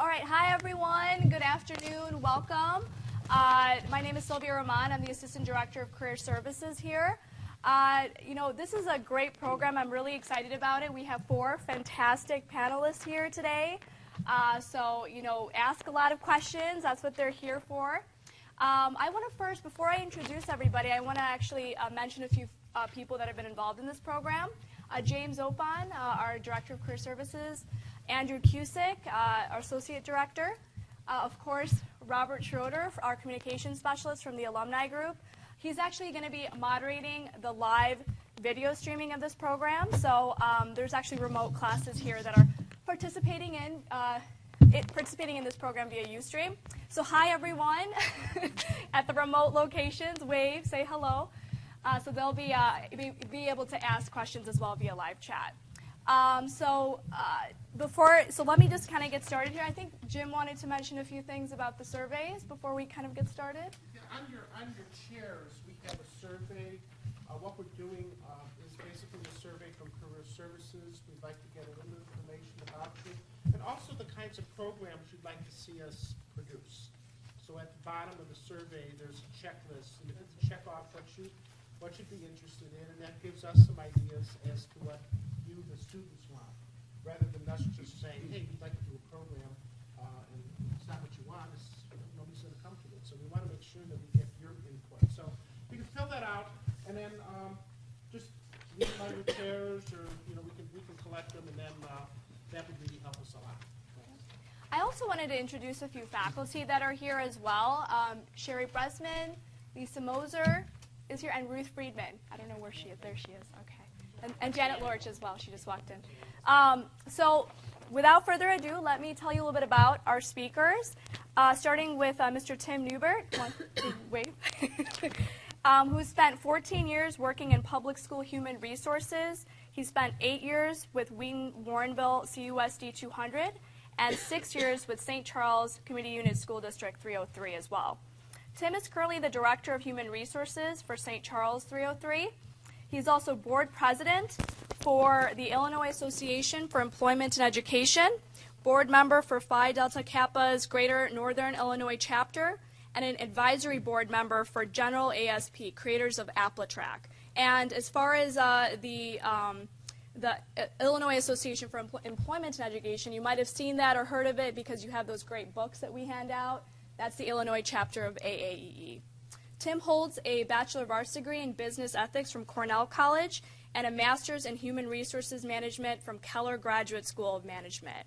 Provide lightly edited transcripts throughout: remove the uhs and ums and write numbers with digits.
All right, hi everyone. Good afternoon. Welcome. My name is Sylvia Roman. I'm the Assistant Director of Career Services here. This is a great program. I'm really excited about it. We have 4 fantastic panelists here today. Ask a lot of questions. That's what they're here for. I want to first, before I introduce everybody, I want to actually mention a few people that have been involved in this program. James Opon, our Director of Career Services. Andrew Cusick, our Associate Director. Of course, Robert Schroeder, our Communications Specialist from the Alumni Group. He's actually going to be moderating the live video streaming of this program. So there's actually remote classes here that are participating in this program via Ustream. So hi, everyone, at the remote locations. Wave, say hello. So they'll be able to ask questions as well via live chat. So let me just kind of get started here. I think Jim wanted to mention a few things about the surveys before we kind of get started. Yeah, on your chairs, we have a survey. What we're doing is basically a survey from Career Services. We'd like to get a little information about you, and also the kinds of programs you'd like to see us produce. So at the bottom of the survey, there's a checklist, and you have to check off what you'd be interested in, and that gives us some ideas as to what you, the students, want, rather than us just saying, hey, we'd like to do a program, and it's not what you want, nobody's going to come to it. So we want to make sure that we get your input. So we can fill that out, and then just leave them on your chairs, or we can collect them, and then that would really help us a lot. I also wanted to introduce a few faculty that are here as well. Sherry Bresman, Lisa Moser is here, and Ruth Friedman. I don't know where she is. There she is. Okay. And Janet Lorch as well. She just walked in. So without further ado, let me tell you a little bit about our speakers, starting with Mr. Tim Newbert, who spent 14 years working in public school human resources. He spent 8 years with Wheaton-Warrenville CUSD 200 and 6 years with St. Charles Community Unit School District 303 as well. Tim is currently the Director of Human Resources for St. Charles 303. He's also board president for the Illinois Association for Employment and Education, board member for Phi Delta Kappa's Greater Northern Illinois chapter, and an advisory board member for General ASP, creators of AppleTrack. And as far as the Illinois Association for Employment and Education, you might have seen that or heard of it because you have those great books that we hand out. That's the Illinois chapter of AAEE. Tim holds a Bachelor of Arts degree in Business Ethics from Cornell College and a Master's in Human Resources Management from Keller Graduate School of Management.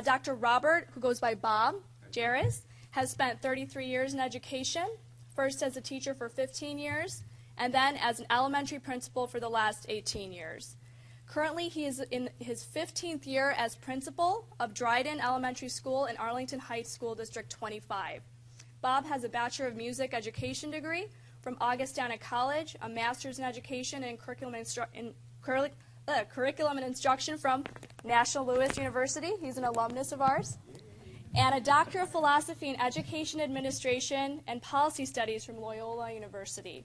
Dr. Robert, who goes by Bob Jarris, has spent 33 years in education, first as a teacher for 15 years, and then as an elementary principal for the last 18 years. Currently, he is in his 15th year as principal of Dryden Elementary School in Arlington Heights School District 25. Bob has a Bachelor of Music Education degree from Augustana College, a Master's in Education and Curriculum and Instruction from National Louis University. He's an alumnus of ours. And a Doctor of Philosophy in Education Administration and Policy Studies from Loyola University.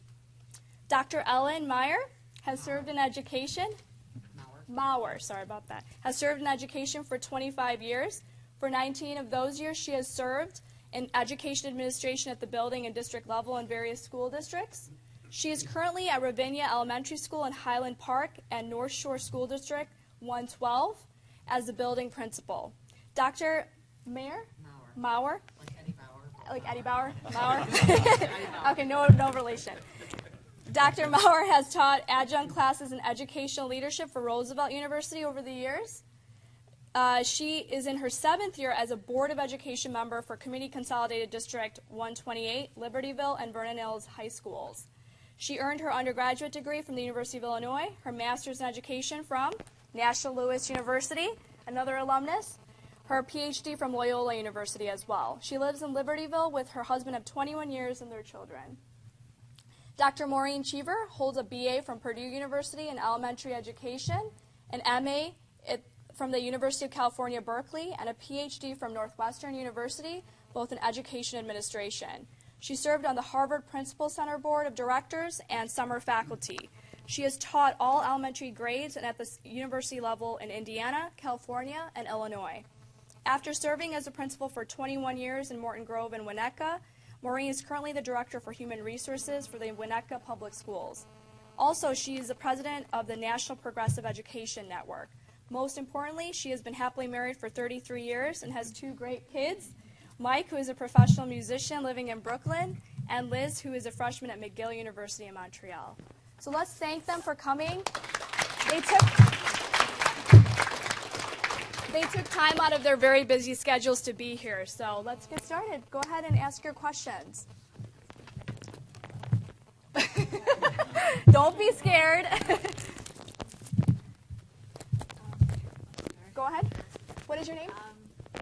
Dr. Ellen Meyer has served in education. Mauer, sorry about that, has served in education for 25 years. For 19 of those years, she has served in education administration at the building and district level in various school districts. She is currently at Ravinia Elementary School in Highland Park and North Shore School District 112 as the building principal. Dr. Mauer? Like Eddie Bauer? Mauer? Okay, no relation. Dr. Mauer has taught adjunct classes in educational leadership for Roosevelt University over the years. She is in her 7th year as a Board of Education member for Community Consolidated District 128, Libertyville, and Vernon Hills High Schools. She earned her undergraduate degree from the University of Illinois, her master's in education from National Louis University, another alumnus, her PhD from Loyola University as well. She lives in Libertyville with her husband of 21 years and their children. Dr. Maureen Cheever holds a BA from Purdue University in elementary education, an MA from the University of California, Berkeley, and a PhD from Northwestern University, both in education administration. She served on the Harvard Principal Center Board of Directors and summer faculty. She has taught all elementary grades and at the university level in Indiana, California, and Illinois. After serving as a principal for 21 years in Morton Grove and Winnetka, Maureen is currently the Director for Human Resources for the Winnetka Public Schools. Also, she is the president of the National Progressive Education Network. Most importantly, she has been happily married for 33 years and has 2 great kids, Mike, who is a professional musician living in Brooklyn, and Liz, who is a freshman at McGill University in Montreal. So let's thank them for coming. They took time out of their very busy schedules to be here. So let's get started. Go ahead and ask your questions. Don't be scared. Go ahead. What is your name?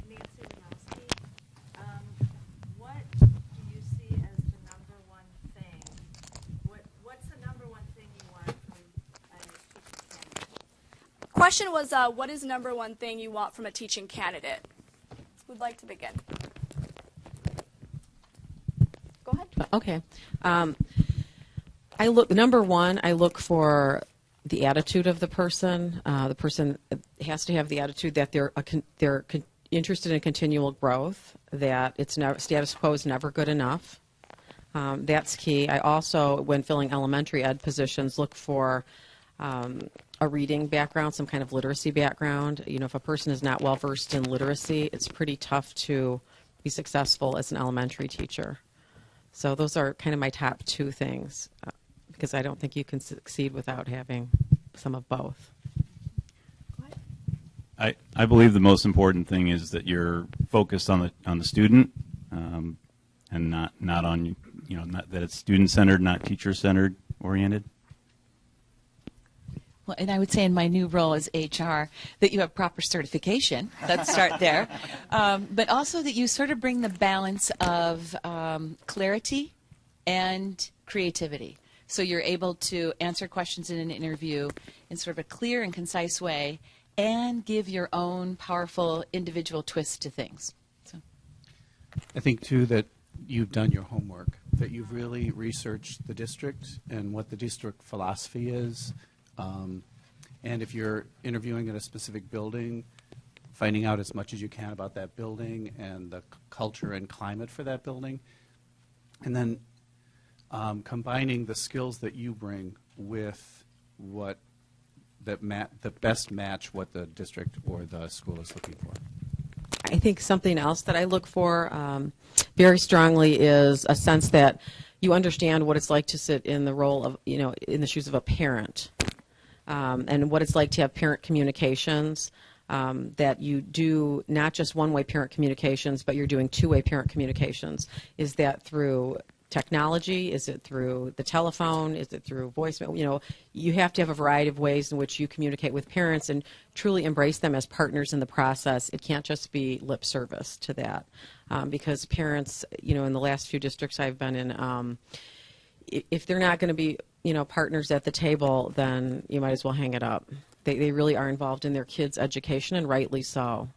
Nancy Winowski. What do you see as the number one thing? What's the number one thing you want from a teaching candidate? Question was, what is the number one thing you want from a teaching candidate? Who'd like to begin? Go ahead. Okay. Number one, I look for the attitude of the person. The person has to have the attitude that they're interested in continual growth, that status quo is never good enough. That's key. I also, when filling elementary ed positions, look for a reading background, some kind of literacy background. You know, if a person is not well versed in literacy, it's pretty tough to be successful as an elementary teacher. So those are kind of my top 2 things, because I don't think you can succeed without having some of both. I believe the most important thing is that you're focused on the student, and not on that it's student centered, not teacher centered oriented. Well, and I would say in my new role as HR that you have proper certification. Let's start there. But also that you sort of bring the balance of clarity and creativity. So you're able to answer questions in an interview in sort of a clear and concise way and give your own powerful individual twist to things. So. I think, too, that you've done your homework, that you've really researched the district and what the district philosophy is. And if you're interviewing at a specific building, finding out as much as you can about that building and the culture and climate for that building. And then combining the skills that you bring with what the best match what the district or the school is looking for. I think something else that I look for very strongly is a sense that you understand what it's like to sit in the role of, in the shoes of a parent, and what it's like to have parent communications, that you do not just one-way parent communications, but you're doing 2-way parent communications. Is that through technology? Is it through the telephone? Is it through voicemail? You have to have a variety of ways in which you communicate with parents and truly embrace them as partners in the process. It can't just be lip service to that, because parents, in the last few districts I've been in, if they're not going to be, partners at the table, then you might as well hang it up. They really are involved in their kids' education, and rightly so.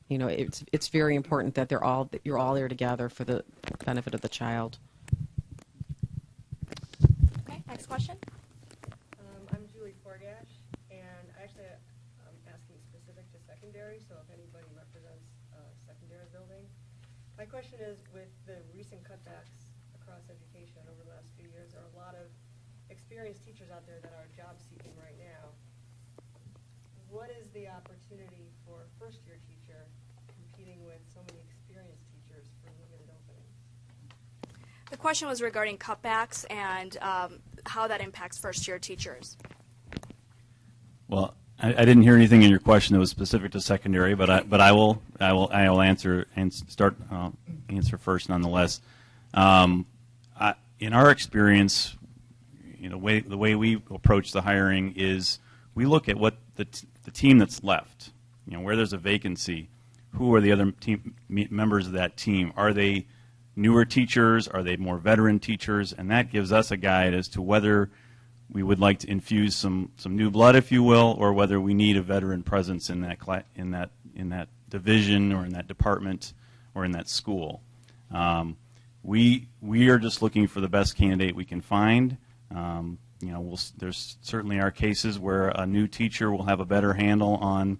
It's very important that you're all there together for the benefit of the child. Okay, next question. I'm Julie Forgash, and actually I'm asking specific to secondary, so if anybody represents a secondary building. My question is, with the recent cutbacks across education over the last few years, there are a lot of experienced teachers out there that are job seeking right now. What is the opportunity for a first-year teacher competing with so many experienced teachers for limited openings? The question was regarding cutbacks and how that impacts first-year teachers. Well, I didn't hear anything in your question that was specific to secondary, but I will answer and answer first nonetheless. In our experience, the way we approach the hiring is we look at what the team that's left. Where there's a vacancy, who are the other team members of that team? Are they newer teachers? Are they more veteran teachers? And that gives us a guide as to whether we would like to infuse some new blood, if you will, or whether we need a veteran presence in that division or in that department or in that school. We are just looking for the best candidate we can find. There's certainly are cases where a new teacher will have a better handle on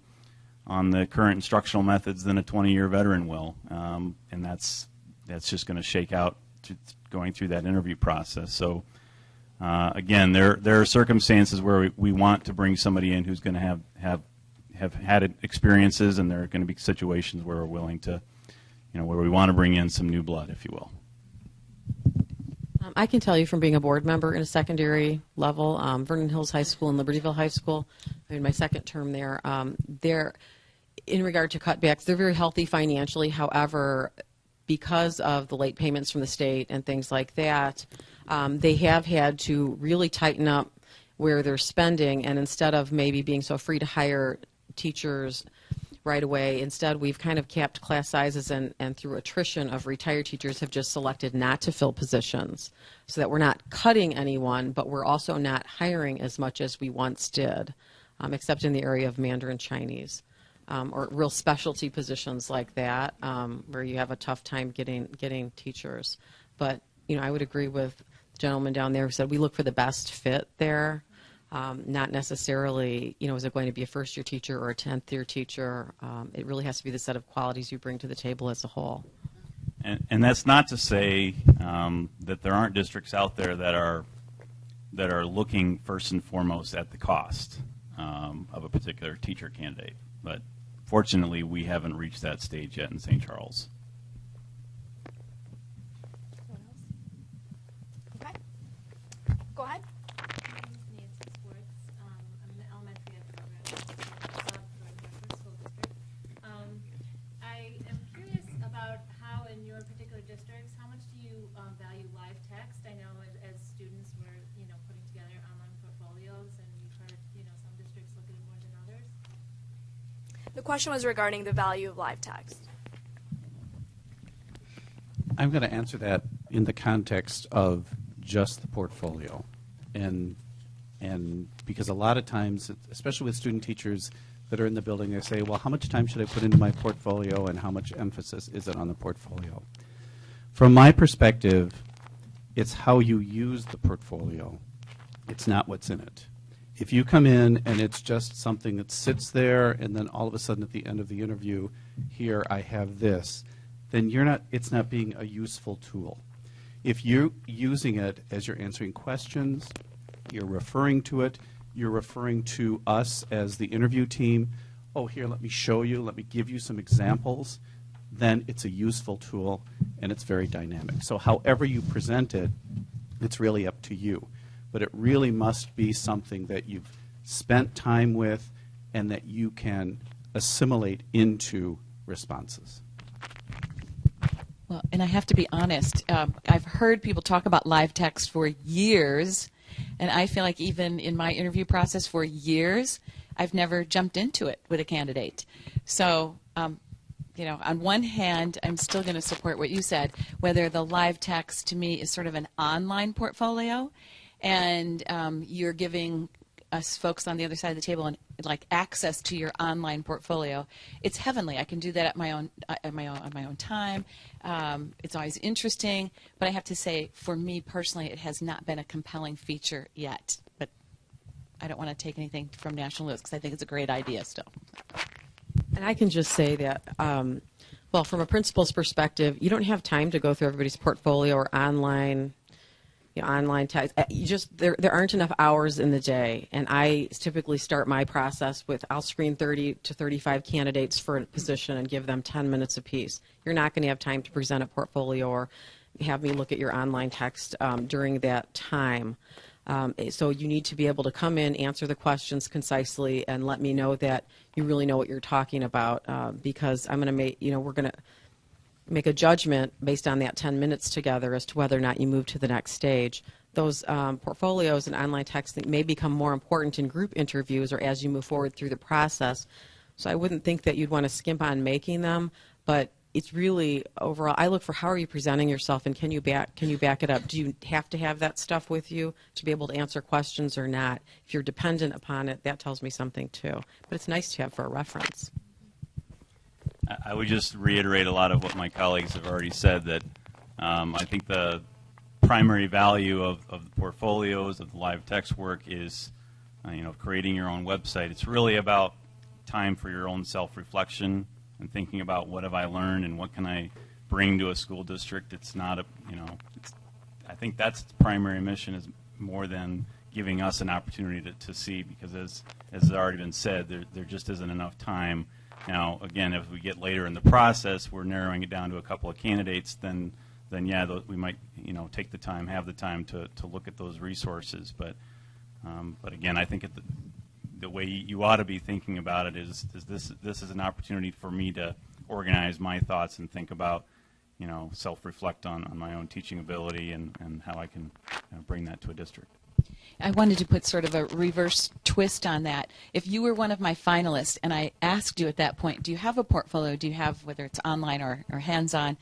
on the current instructional methods than a 20-year veteran will, and that's just going to shake out going through that interview process. So again, there are circumstances where we want to bring somebody in who's going to have had experiences, and there are going to be situations where we're willing to, where we want to bring in some new blood, if you will. I can tell you from being a board member in a secondary level, Vernon Hills High School and Libertyville High School, I mean, my second term there, in regard to cutbacks, they're very healthy financially. However, because of the late payments from the state and things like that, they have had to really tighten up where they're spending, and instead of maybe being so free to hire teachers right away, instead we've kind of capped class sizes and through attrition of retired teachers have just selected not to fill positions, so that we're not cutting anyone, but we're also not hiring as much as we once did, except in the area of Mandarin Chinese. Or real specialty positions like that, where you have a tough time getting teachers. But I would agree with the gentleman down there who said we look for the best fit there, not necessarily is it going to be a first-year teacher or a 10th-year teacher. It really has to be the set of qualities you bring to the table as a whole. And that's not to say that there aren't districts out there that are looking first and foremost at the cost of a particular teacher candidate, but fortunately, we haven't reached that stage yet in St. Charles. Anyone else? Okay. Go ahead. My name is Nancy Swartz. I'm an elementary ed program at Northwood School District. I am curious about how, in your particular districts, how much do you value live text? I know as students we're putting together online portfolios, and we've heard some districts look at it more than others. The question was regarding the value of live text. I'm going to answer that in the context of just the portfolio. And because a lot of times, especially with student teachers that are in the building, they say, well, how much time should I put into my portfolio and how much emphasis is it on the portfolio? From my perspective, it's how you use the portfolio. It's not what's in it. If you come in and it's just something that sits there and then all of a sudden at the end of the interview, here I have this, then it's not being a useful tool. If you're using it as you're answering questions, you're referring to it, you're referring to us as the interview team, oh, here, let me show you, let me give you some examples, then it's a useful tool and it's very dynamic. So however you present it, it's really up to you. But it really must be something that you've spent time with and that you can assimilate into responses. Well, and I have to be honest, I've heard people talk about live text for years, and I feel like even in my interview process for years, I've never jumped into it with a candidate. So, on one hand, I'm still going to support what you said, whether the live text to me is sort of an online portfolio, and you're giving us folks on the other side of the table and access to your online portfolio. It's heavenly. I can do that at my own time. It's always interesting, but I have to say, for me personally, it has not been a compelling feature yet. But I don't want to take anything from National News because I think it's a great idea still. And I can just say that, well, from a principal's perspective, you don't have time to go through everybody's portfolio or online text. There aren't enough hours in the day, and I typically start my process with I'll screen 30 to 35 candidates for a position and give them 10 minutes apiece. You're not going to have time to present a portfolio or have me look at your online text during that time. So you need to be able to come in, answer the questions concisely, and let me know that you really know what you're talking about, because I'm going to make, we're going to make a judgment based on that 10 minutes together as to whether or not you move to the next stage. Those portfolios and online texting may become more important in group interviews or as you move forward through the process. So I wouldn't think that you'd want to skimp on making them, but it's really overall, I look for how are you presenting yourself and can you back it up? Do you have to have that stuff with you to be able to answer questions or not? If you're dependent upon it, that tells me something too. But it's nice to have for a reference. I would just reiterate a lot of what my colleagues have already said, that I think the primary value of the portfolios, of the live text work is, creating your own website. It's really about time for your own self-reflection and thinking about what have I learned and what can I bring to a school district. It's not a, I think that's the primary mission, is more than giving us an opportunity to see, because as has already been said, there just isn't enough time. Now, again, if we get later in the process, we're narrowing it down to a couple of candidates, then yeah, we might, take the time, have the time to look at those resources. But again, I think the way you ought to be thinking about it is this is an opportunity for me to organize my thoughts and think about, self-reflect on my own teaching ability and how I can bring that to a district. I wanted to put sort of a reverse twist on that. If you were one of my finalists and I asked you at that point, do you have a portfolio? Do you have, whether it's online or hands-on?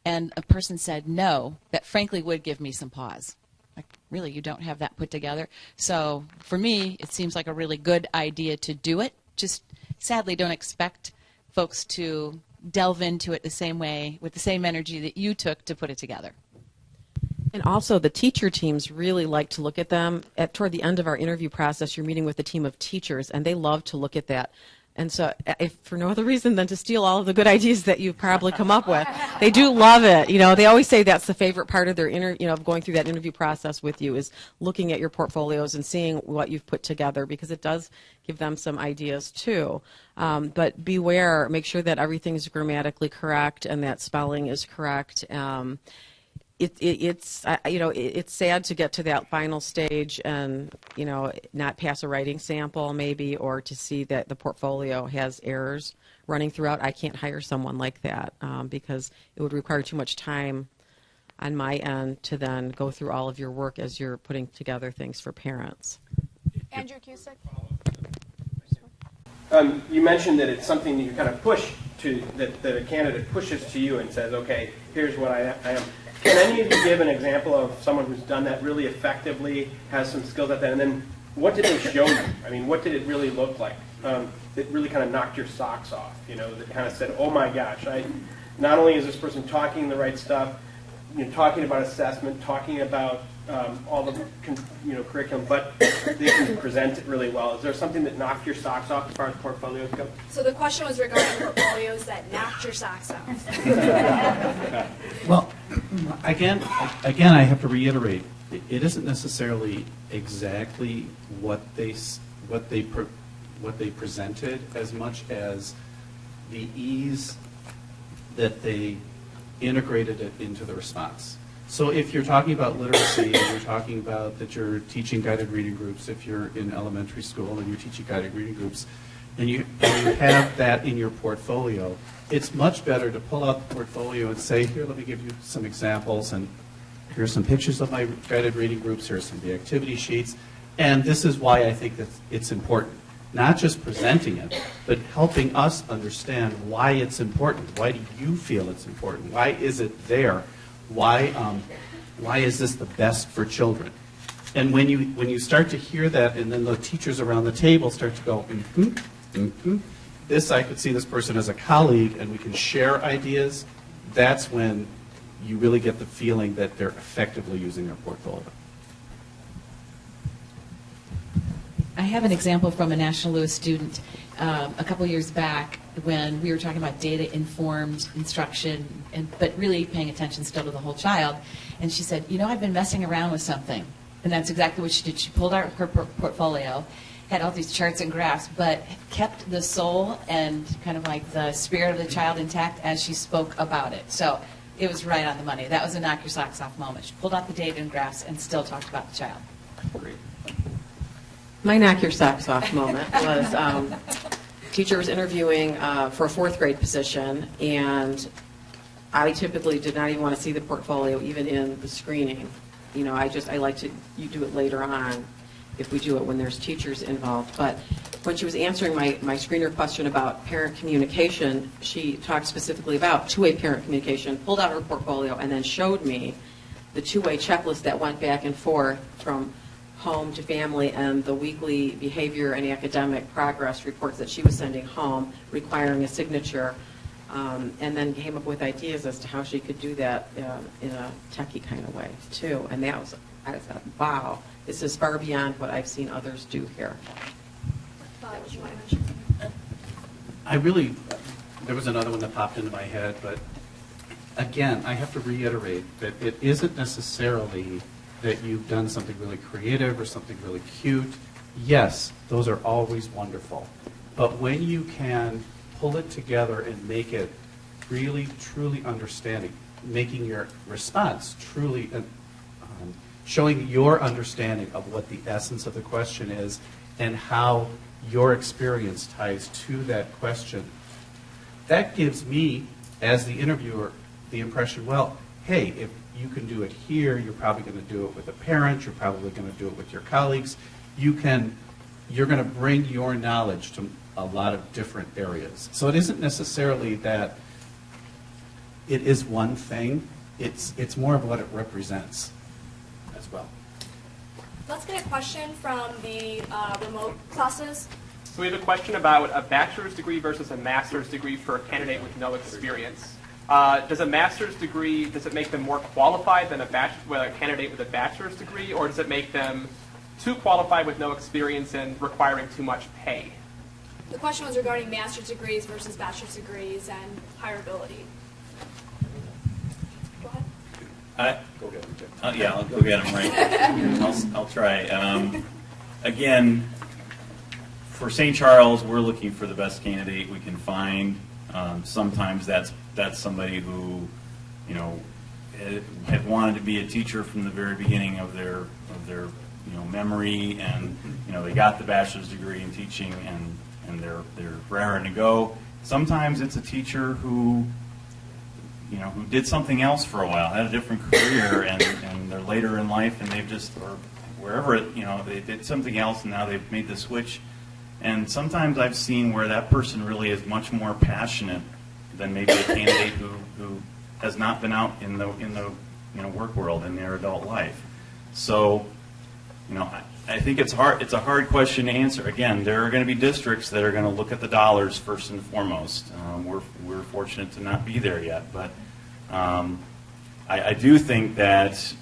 And a person said no, that frankly would give me some pause. Like, really, you don't have that put together? So for me, it seems like a really good idea to do it. Just sadly don't expect folks to delve into it the same way, with the same energy that you took to put it together. And also, the teacher teams really like to look at them. Toward the end of our interview process, you're meeting with a team of teachers, and they love to look at that. And so, if for no other reason than to steal all of the good ideas that you've probably come up with, they do love it. They always say that's the favorite part of their going through that interview process with you, is looking at your portfolios and seeing what you've put together, because it does give them some ideas too. But beware, make sure that everything's grammatically correct and that spelling is correct. It's sad to get to that final stage and not pass a writing sample maybe, or to see that the portfolio has errors running throughout. I can't hire someone like that because it would require too much time on my end to then go through all of your work as you're putting together things for parents. Andrew Cusick. You mentioned that it's something that you kind of push to, that a candidate pushes to you and says, okay, here's what I am. Can any of you give an example of someone who's done that really effectively, has some skills at that, and then what did they show you? I mean, what did it really look like? That really kind of knocked your socks off, that kind of said, oh my gosh, not only is this person talking the right stuff, talking about assessment, talking about all the curriculum, but they can present it really well. Is there something that knocked your socks off as far as portfolios go? So the question was regarding portfolios that knocked your socks off. Well, again, I have to reiterate, it isn't necessarily exactly what they presented, as much as the ease that they integrated it into the response. So if you're talking about literacy, and you're talking about that you're teaching guided reading groups, if you're in elementary school and you're teaching guided reading groups, and you have that in your portfolio, it's much better to pull out the portfolio and say, here, let me give you some examples, and here's some pictures of my guided reading groups, here's some of the activity sheets, and this is why I think that it's important. Not just presenting it, but helping us understand why it's important. Why do you feel it's important? Why is it there? Why is this the best for children? And when you start to hear that, and then the teachers around the table start to go, this, I could see this person as a colleague, and we can share ideas, that's when you really get the feeling that they're effectively using their portfolio. I have an example from a National Louis student a couple years back when we were talking about data-informed instruction, but really paying attention still to the whole child. And she said, I've been messing around with something. And that's exactly what she did. She pulled out her portfolio, had all these charts and graphs, but kept the soul and kind of like the spirit of the child intact as she spoke about it. So it was right on the money. That was a knock your socks off moment. She pulled out the data and graphs and still talked about the child. Great. My knock your socks off moment was teacher was interviewing for a fourth grade position, and I typically did not even want to see the portfolio even in the screening. I like to do it later on if we do it when there's teachers involved. But when she was answering my screener question about parent communication, she talked specifically about two-way parent communication, pulled out her portfolio, and then showed me the two-way checklist that went back and forth from home to family, and the weekly behavior and academic progress reports that she was sending home requiring a signature, and then came up with ideas as to how she could do that in a techie kind of way too. And I thought, wow, this is far beyond what I've seen others do here. Would you want to mention something? There was another one that popped into my head, but again, I have to reiterate that it isn't necessarily that you've done something really creative or something really cute. Yes, those are always wonderful. But when you can pull it together and make it really, truly understanding, making your response truly, showing your understanding of what the essence of the question is and how your experience ties to that question, that gives me, as the interviewer, the impression, well, hey, if you can do it here, you're probably going to do it with a parent, you're probably going to do it with your colleagues. You're going to bring your knowledge to a lot of different areas. So it isn't necessarily that it is one thing, it's more of what it represents as well. Let's get a question from the remote classes. So we have a question about a bachelor's degree versus a master's degree for a candidate with no experience. Does a master's degree, does it make them more qualified than a candidate with a bachelor's degree, or does it make them too qualified with no experience and requiring too much pay? The question was regarding master's degrees versus bachelor's degrees and hireability. Go ahead. Go get him. Yeah, I'll go get him right. I'll try. Again, for St. Charles, we're looking for the best candidate we can find. Sometimes that's somebody who, had wanted to be a teacher from the very beginning of their memory, and they got the bachelor's degree in teaching, and they're raring to go. Sometimes it's a teacher who did something else for a while, had a different career, and they're later in life, and they've just, or wherever they did something else, and now they've made the switch. And sometimes I've seen where that person really is much more passionate than maybe a candidate who has not been out in the work world in their adult life. So, I think it's hard. It's a hard question to answer. Again, there are going to be districts that are going to look at the dollars first and foremost. We're fortunate to not be there yet, but I do think that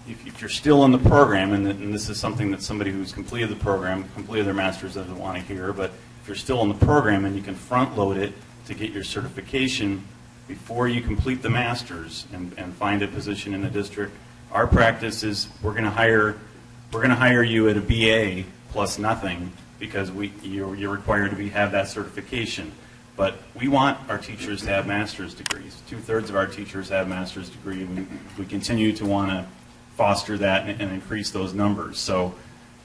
if you're still in the program, and this is something that somebody who's completed the program, completed their master's, doesn't want to hear, but if you're still in the program and you can front load it to get your certification before you complete the master's and find a position in the district, our practice is we're going to hire you at a BA plus nothing because you're required to have that certification. But we want our teachers to have master's degrees. 2/3 of our teachers have master's degree, and we continue to want to foster that and increase those numbers. So,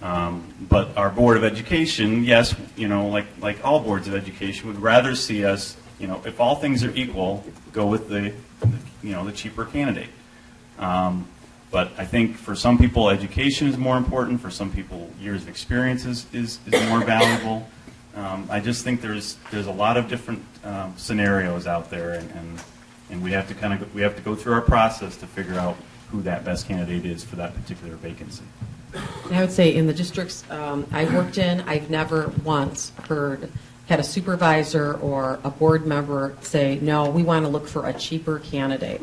but our Board of Education, yes, like all boards of education, would rather see us, if all things are equal, go with the cheaper candidate. But I think for some people, education is more important. For some people, years of experience is more valuable. I just think there's a lot of different scenarios out there, and we have to go through our process to figure out who that best candidate is for that particular vacancy. And I would say in the districts I worked in, I've never once had a supervisor or a board member say, no, we want to look for a cheaper candidate.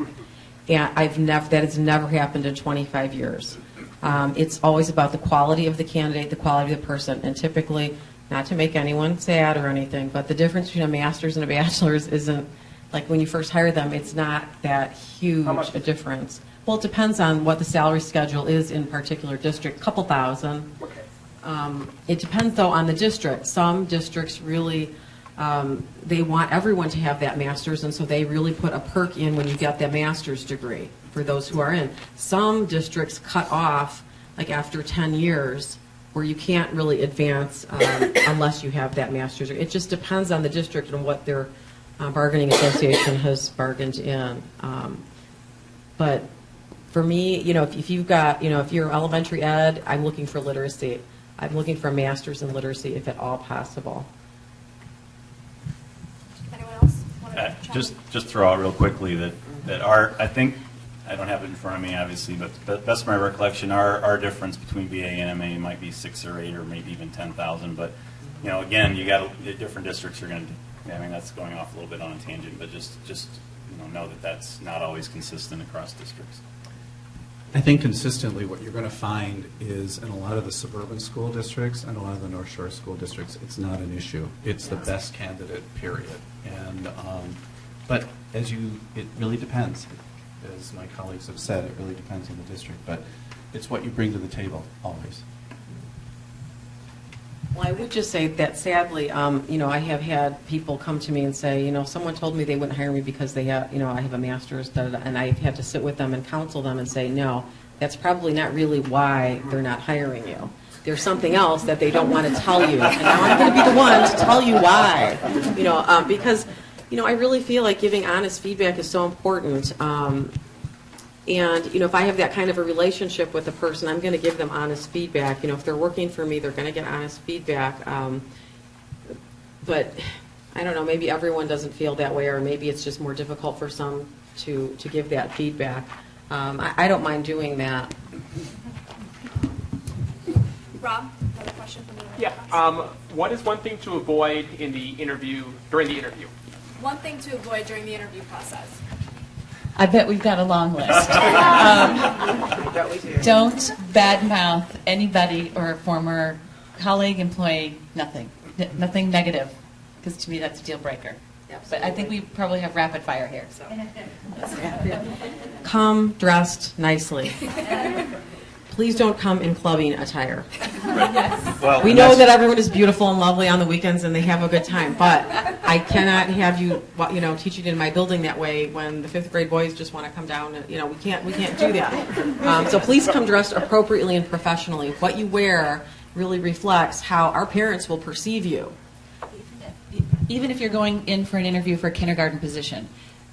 And that has never happened in 25 years. It's always about the quality of the candidate, the quality of the person, and typically, not to make anyone sad or anything, but the difference between a master's and a bachelor's isn't, like when you first hire them, it's not that huge a difference. Well, it depends on what the salary schedule is in a particular district, a couple thousand. Okay. It depends, though, on the district. Some districts really, they want everyone to have that master's, and so they really put a perk in when you get that master's degree for those who are in. Some districts cut off, like after 10 years, where you can't really advance unless you have that master's degree. It just depends on the district and what their bargaining association has bargained in. But for me, if you've got, if you're elementary ed, I'm looking for literacy. I'm looking for a master's in literacy, if at all possible. Anyone else want to Just throw out real quickly that I think, I don't have it in front of me obviously, but best of my recollection, our difference between BA and MA might be 6 or 8 or maybe even 10,000. But again, you got different districts are going to. I mean, that's going off a little bit on a tangent, but just know that that's not always consistent across districts. I think consistently what you're going to find is in a lot of the suburban school districts and a lot of the North Shore school districts, it's not an issue. It's the best candidate, period. And but it really depends. As my colleagues have said, it really depends on the district. But it's what you bring to the table always. Well, I would just say that sadly, I have had people come to me and say, someone told me they wouldn't hire me because they have, I have a master's, and I've had to sit with them and counsel them and say, no, that's probably not really why they're not hiring you. There's something else that they don't want to tell you, and now I'm going to be the one to tell you why. Because, I really feel like giving honest feedback is so important. And, if I have that kind of a relationship with a person, I'm going to give them honest feedback. If they're working for me, they're going to get honest feedback. But I don't know, maybe everyone doesn't feel that way, or maybe it's just more difficult for some to give that feedback. I don't mind doing that. Rob, another question from you. Yeah. What is one thing to avoid during the interview? One thing to avoid during the interview process. I bet we've got a long list. Don't badmouth anybody or a former colleague, employee, nothing negative, because to me that's a deal breaker. But I think we probably have rapid fire here. So. Come dressed nicely. Please don't come in clubbing attire. Well, We know that everyone is beautiful and lovely on the weekends and they have a good time, but I cannot have you, teaching in my building that way when the 5th grade boys just want to come down. And, we can't do that. So please come dressed appropriately and professionally. What you wear really reflects how our parents will perceive you. Even if you're going in for an interview for a kindergarten position,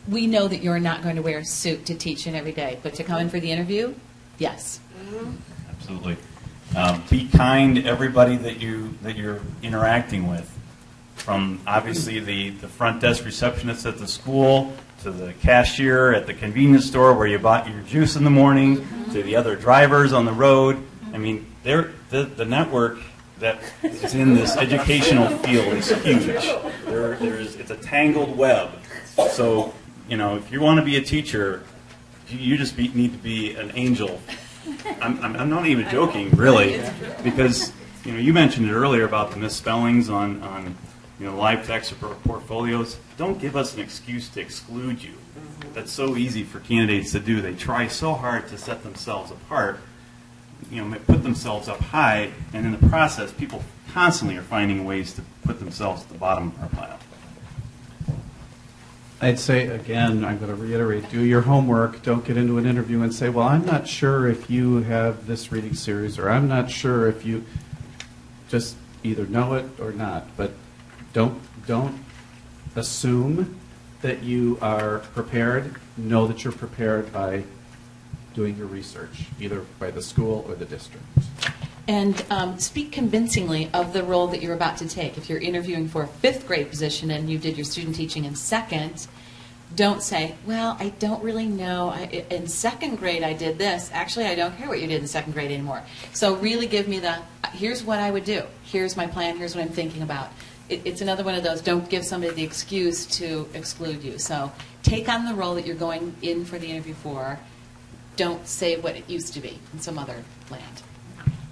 we know that you're not going to wear a suit to teach in every day, but to come in for the interview, yes. Absolutely. Be kind to everybody that you're interacting with, from obviously the front desk receptionist at the school to the cashier at the convenience store where you bought your juice in the morning, to the other drivers on the road. I mean, the network that is in this educational field is huge. It's a tangled web. So, if you want to be a teacher, you just need to be an angel. I'm not even joking, really, because you mentioned it earlier about the misspellings on live text or portfolios. Don't give us an excuse to exclude you. That's so easy for candidates to do. They try so hard to set themselves apart, put themselves up high, and in the process, people constantly are finding ways to put themselves at the bottom of our pile. I'd say, again, I'm going to reiterate, do your homework. Don't get into an interview and say, well, I'm not sure if you have this reading series, or I'm not sure if you just either know it or not. But don't assume that you are prepared. Know that you're prepared by doing your research, either by the school or the district. And speak convincingly of the role that you're about to take. If you're interviewing for a 5th grade position and you did your student teaching in 2nd, don't say, well, I don't really know. In 2nd grade I did this. Actually, I don't care what you did in 2nd grade anymore. So really give me here's what I would do. Here's my plan. Here's what I'm thinking about. It's another one of those, don't give somebody the excuse to exclude you. So take on the role that you're going in for the interview for. Don't say what it used to be in some other land.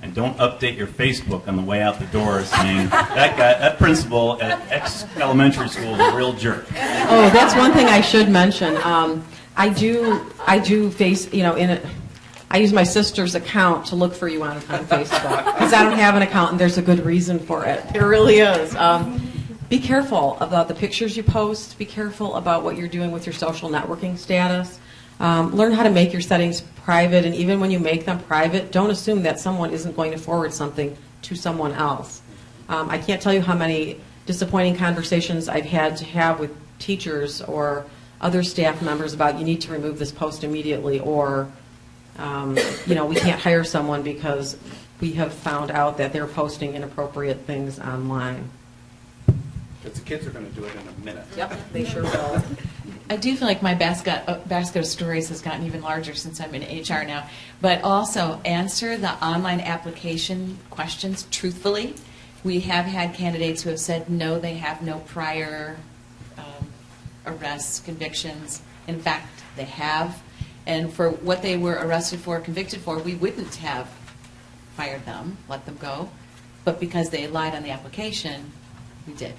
And don't update your Facebook on the way out the door saying, that principal at X elementary school is a real jerk. Oh, that's one thing I should mention. I do face, I use my sister's account to look for you on Facebook because I don't have an account and there's a good reason for it. It really is. Be careful about the pictures you post. Be careful about what you're doing with your social networking status. Learn how to make your settings private, and even when you make them private, don't assume that someone isn't going to forward something to someone else. I can't tell you how many disappointing conversations I've had to have with teachers or other staff members about you need to remove this post immediately, or we can't hire someone because we have found out that they're posting inappropriate things online. Because the kids are going to do it in a minute. Yep, they sure will. I do feel like my basket of stories has gotten even larger since I'm in HR now. But also answer the online application questions truthfully. We have had candidates who have said no, they have no prior arrests, convictions. In fact, they have. And for what they were arrested for, convicted for, we wouldn't have fired them, let them go. But because they lied on the application, we did.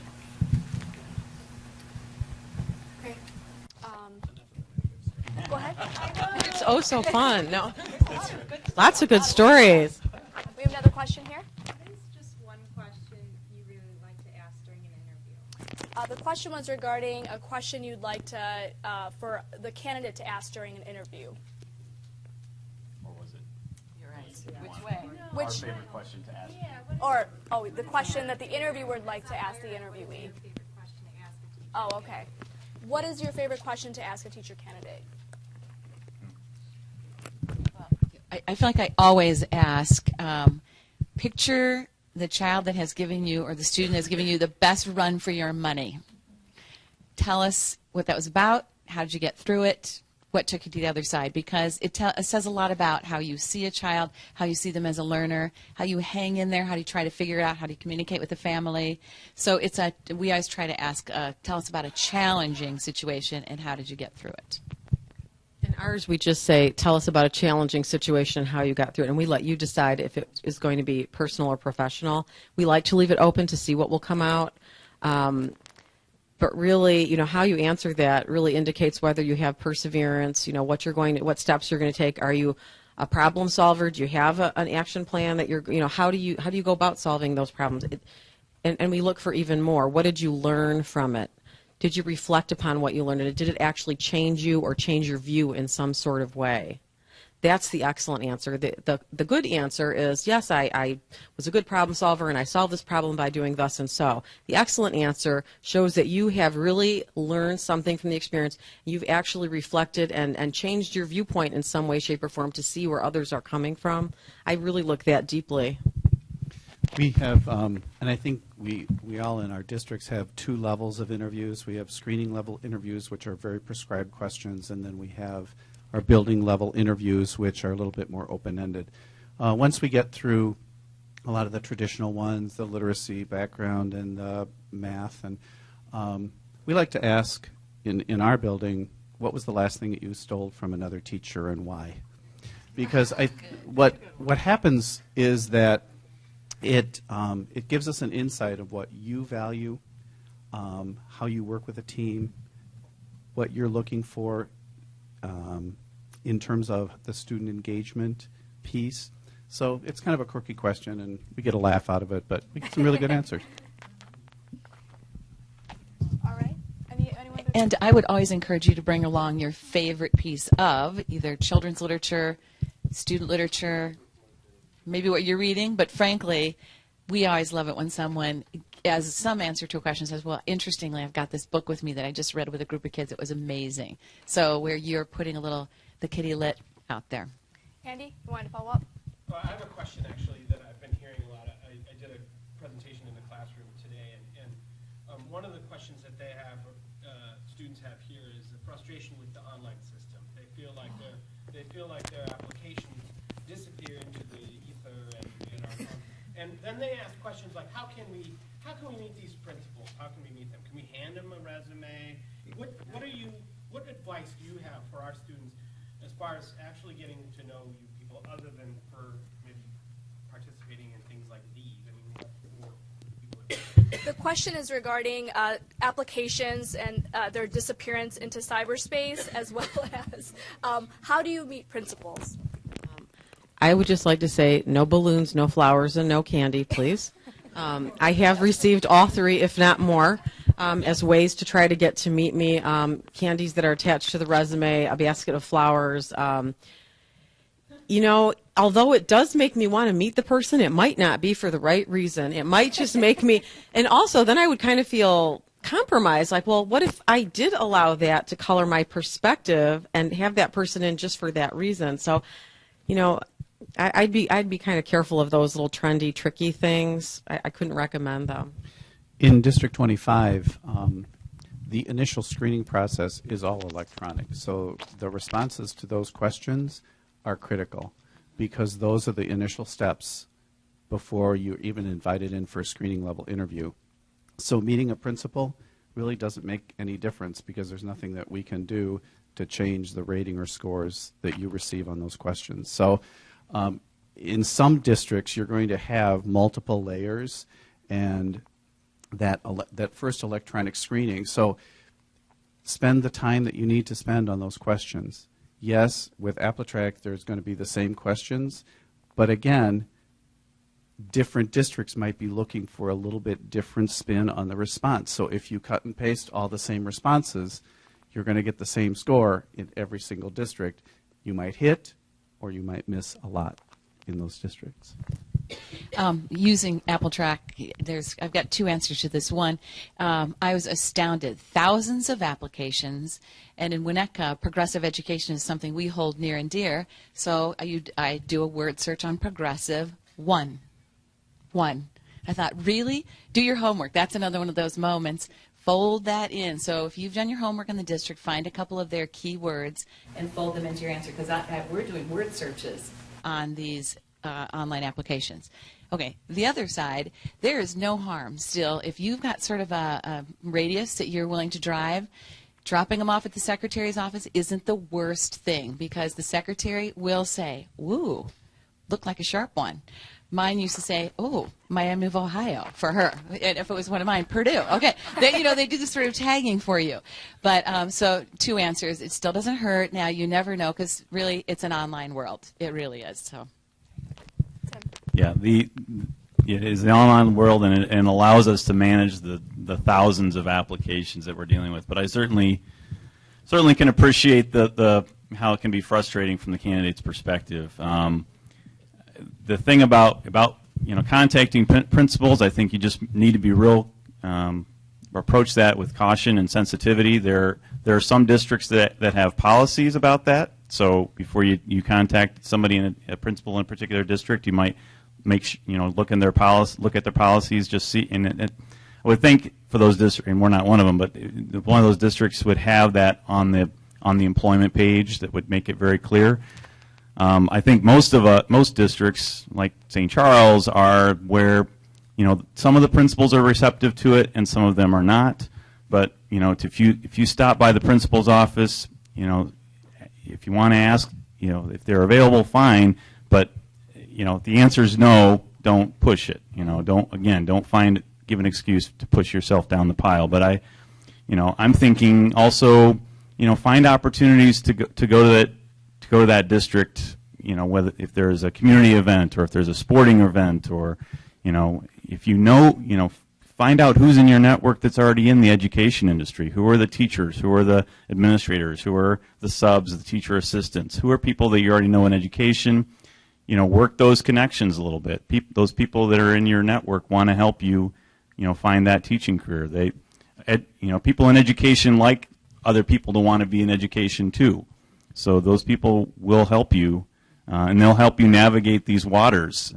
Okay. Go ahead. It's oh so fun. No, lots of good stories. We have another question here. What is just one question you really like to ask during an interview? The question was regarding a question you'd like to for the candidate to ask during an interview. Or was it You're right. Which way? our Which, favorite question to ask? or the question that the interviewer would like to ask the interviewee. Favorite question to ask a teacher? Oh, okay. What is your favorite question to ask a teacher candidate? I feel like I always ask, picture the child that has given you, or the student that has given you the best run for your money. Tell us what that was about, how did you get through it, what took you to the other side, because it says a lot about how you see a child, how you see them as a learner, how you hang in there, how do you try to figure it out, how do you communicate with the family. So we always try to ask, tell us about a challenging situation and how did you get through it. In ours, we just say, tell us about a challenging situation and how you got through it, and we let you decide if it is going to be personal or professional. We like to leave it open to see what will come out. But really, how you answer that really indicates whether you have perseverance, what steps you're going to take. Are you a problem solver? Do you have an action plan that how do you go about solving those problems? And we look for even more. What did you learn from it? Did you reflect upon what you learned? Did it actually change you or change your view in some sort of way? That's the excellent answer. The good answer is, yes, I was a good problem solver and I solved this problem by doing thus and so. The excellent answer shows that you have really learned something from the experience. You've actually reflected and changed your viewpoint in some way, shape, or form to see where others are coming from. I really look that deeply. We have, and I think we all in our districts have 2 levels of interviews. We have screening level interviews, which are very prescribed questions, and then we have our building level interviews, which are a little bit more open-ended. Once we get through a lot of the traditional ones, the literacy background and the math, and we like to ask in our building, what was the last thing that you stole from another teacher and why? Because what happens is that it gives us an insight of what you value, how you work with a team, what you're looking for in terms of the student engagement piece. So it's kind of a quirky question, and we get a laugh out of it, but we get some really good answers. All right. Anyone? And I would always encourage you to bring along your favorite piece of either children's literature, student literature, maybe what you're reading, but frankly, we always love it when someone, as some answer to a question, says, well, interestingly, I've got this book with me that I just read with a group of kids. It was amazing. So where you're putting a little, the kitty lit out there. Andy, you want to follow up? Well, I have a question, actually, that I've been hearing a lot. I did a presentation in the classroom today, and one of the questions that they have, students have here, is the frustration with the online system. They feel like their applications disappear into the ether, and then they ask questions like, how can we meet these principles? How can we meet them? Can we hand them a resume? What advice do you have for our students as far as actually getting to know you people, other than for maybe participating in things like these? I mean, we have 4 people. The question is regarding applications and their disappearance into cyberspace, as well as how do you meet principals? I would just like to say no balloons, no flowers, and no candy, please. I have received all 3, if not more, as ways to try to get to meet me. Candies that are attached to the resume, a basket of flowers. Although it does make me want to meet the person, it might not be for the right reason. It might just make me, and also then I would kind of feel compromised, like, well, what if I did allow that to color my perspective and have that person in just for that reason? So, I'd be kind of careful of those little trendy, tricky things. I couldn't recommend them. In District 25, the initial screening process is all electronic. So the responses to those questions are critical because those are the initial steps before you're even invited in for a screening level interview. So meeting a principal really doesn't make any difference because there's nothing that we can do to change the rating or scores that you receive on those questions. So in some districts, you're going to have multiple layers and that first electronic screening. So spend the time that you need to spend on those questions. Yes, with AppleTrack, there's going to be the same questions, but again, different districts might be looking for a little bit different spin on the response. So if you cut and paste all the same responses, you're going to get the same score in every single district. You might hit or you might miss a lot in those districts. Using AppleTrack, I've got two answers to this. One, I was astounded. Thousands of applications, and in Winnetka, progressive education is something we hold near and dear. So I do a word search on progressive. One. I thought, really? Do your homework. That's another one of those moments. Fold that in. So if you've done your homework in the district, find a couple of their keywords and fold them into your answer, because we're doing word searches on these online applications. Okay, the other side, there is no harm still. If you've got sort of a radius that you're willing to drive, dropping them off at the secretary's office isn't the worst thing, because the secretary will say, "Woo, look like a sharp one." Mine used to say, "Oh, Miami of Ohio," for her. And if it was one of mine, Purdue. Okay, they do this sort of tagging for you. But so two answers. It still doesn't hurt. Now you never know, because really it's an online world. It really is. So. Yeah, it is the online world, and it allows us to manage the thousands of applications that we're dealing with. But I certainly can appreciate the how it can be frustrating from the candidate's perspective. The thing about contacting principals, I think you just need to be real, approach that with caution and sensitivity. There are some districts that have policies about that. So before you contact somebody a principal in a particular district, you might look at their policies, just see. And I would think for those districts, and we're not one of them, but one of those districts would have that on the employment page that would make it very clear. I think most districts, like St. Charles, are where some of the principals are receptive to it and some of them are not. But if you stop by the principal's office, if you want to ask, if they're available, fine. But if the answer is no, don't push it. Don't give an excuse to push yourself down the pile. But I'm thinking also, find opportunities to go to that district, whether if there's a community event or if there's a sporting event, or if find out who's in your network that's already in the education industry. Who are the teachers? Who are the administrators? Who are the subs, the teacher assistants? Who are people that you already know in education? Work those connections a little bit. Those people that are in your network want to help you, find that teaching career. People in education like other people to want to be in education too. So those people will help you, and they'll help you navigate these waters.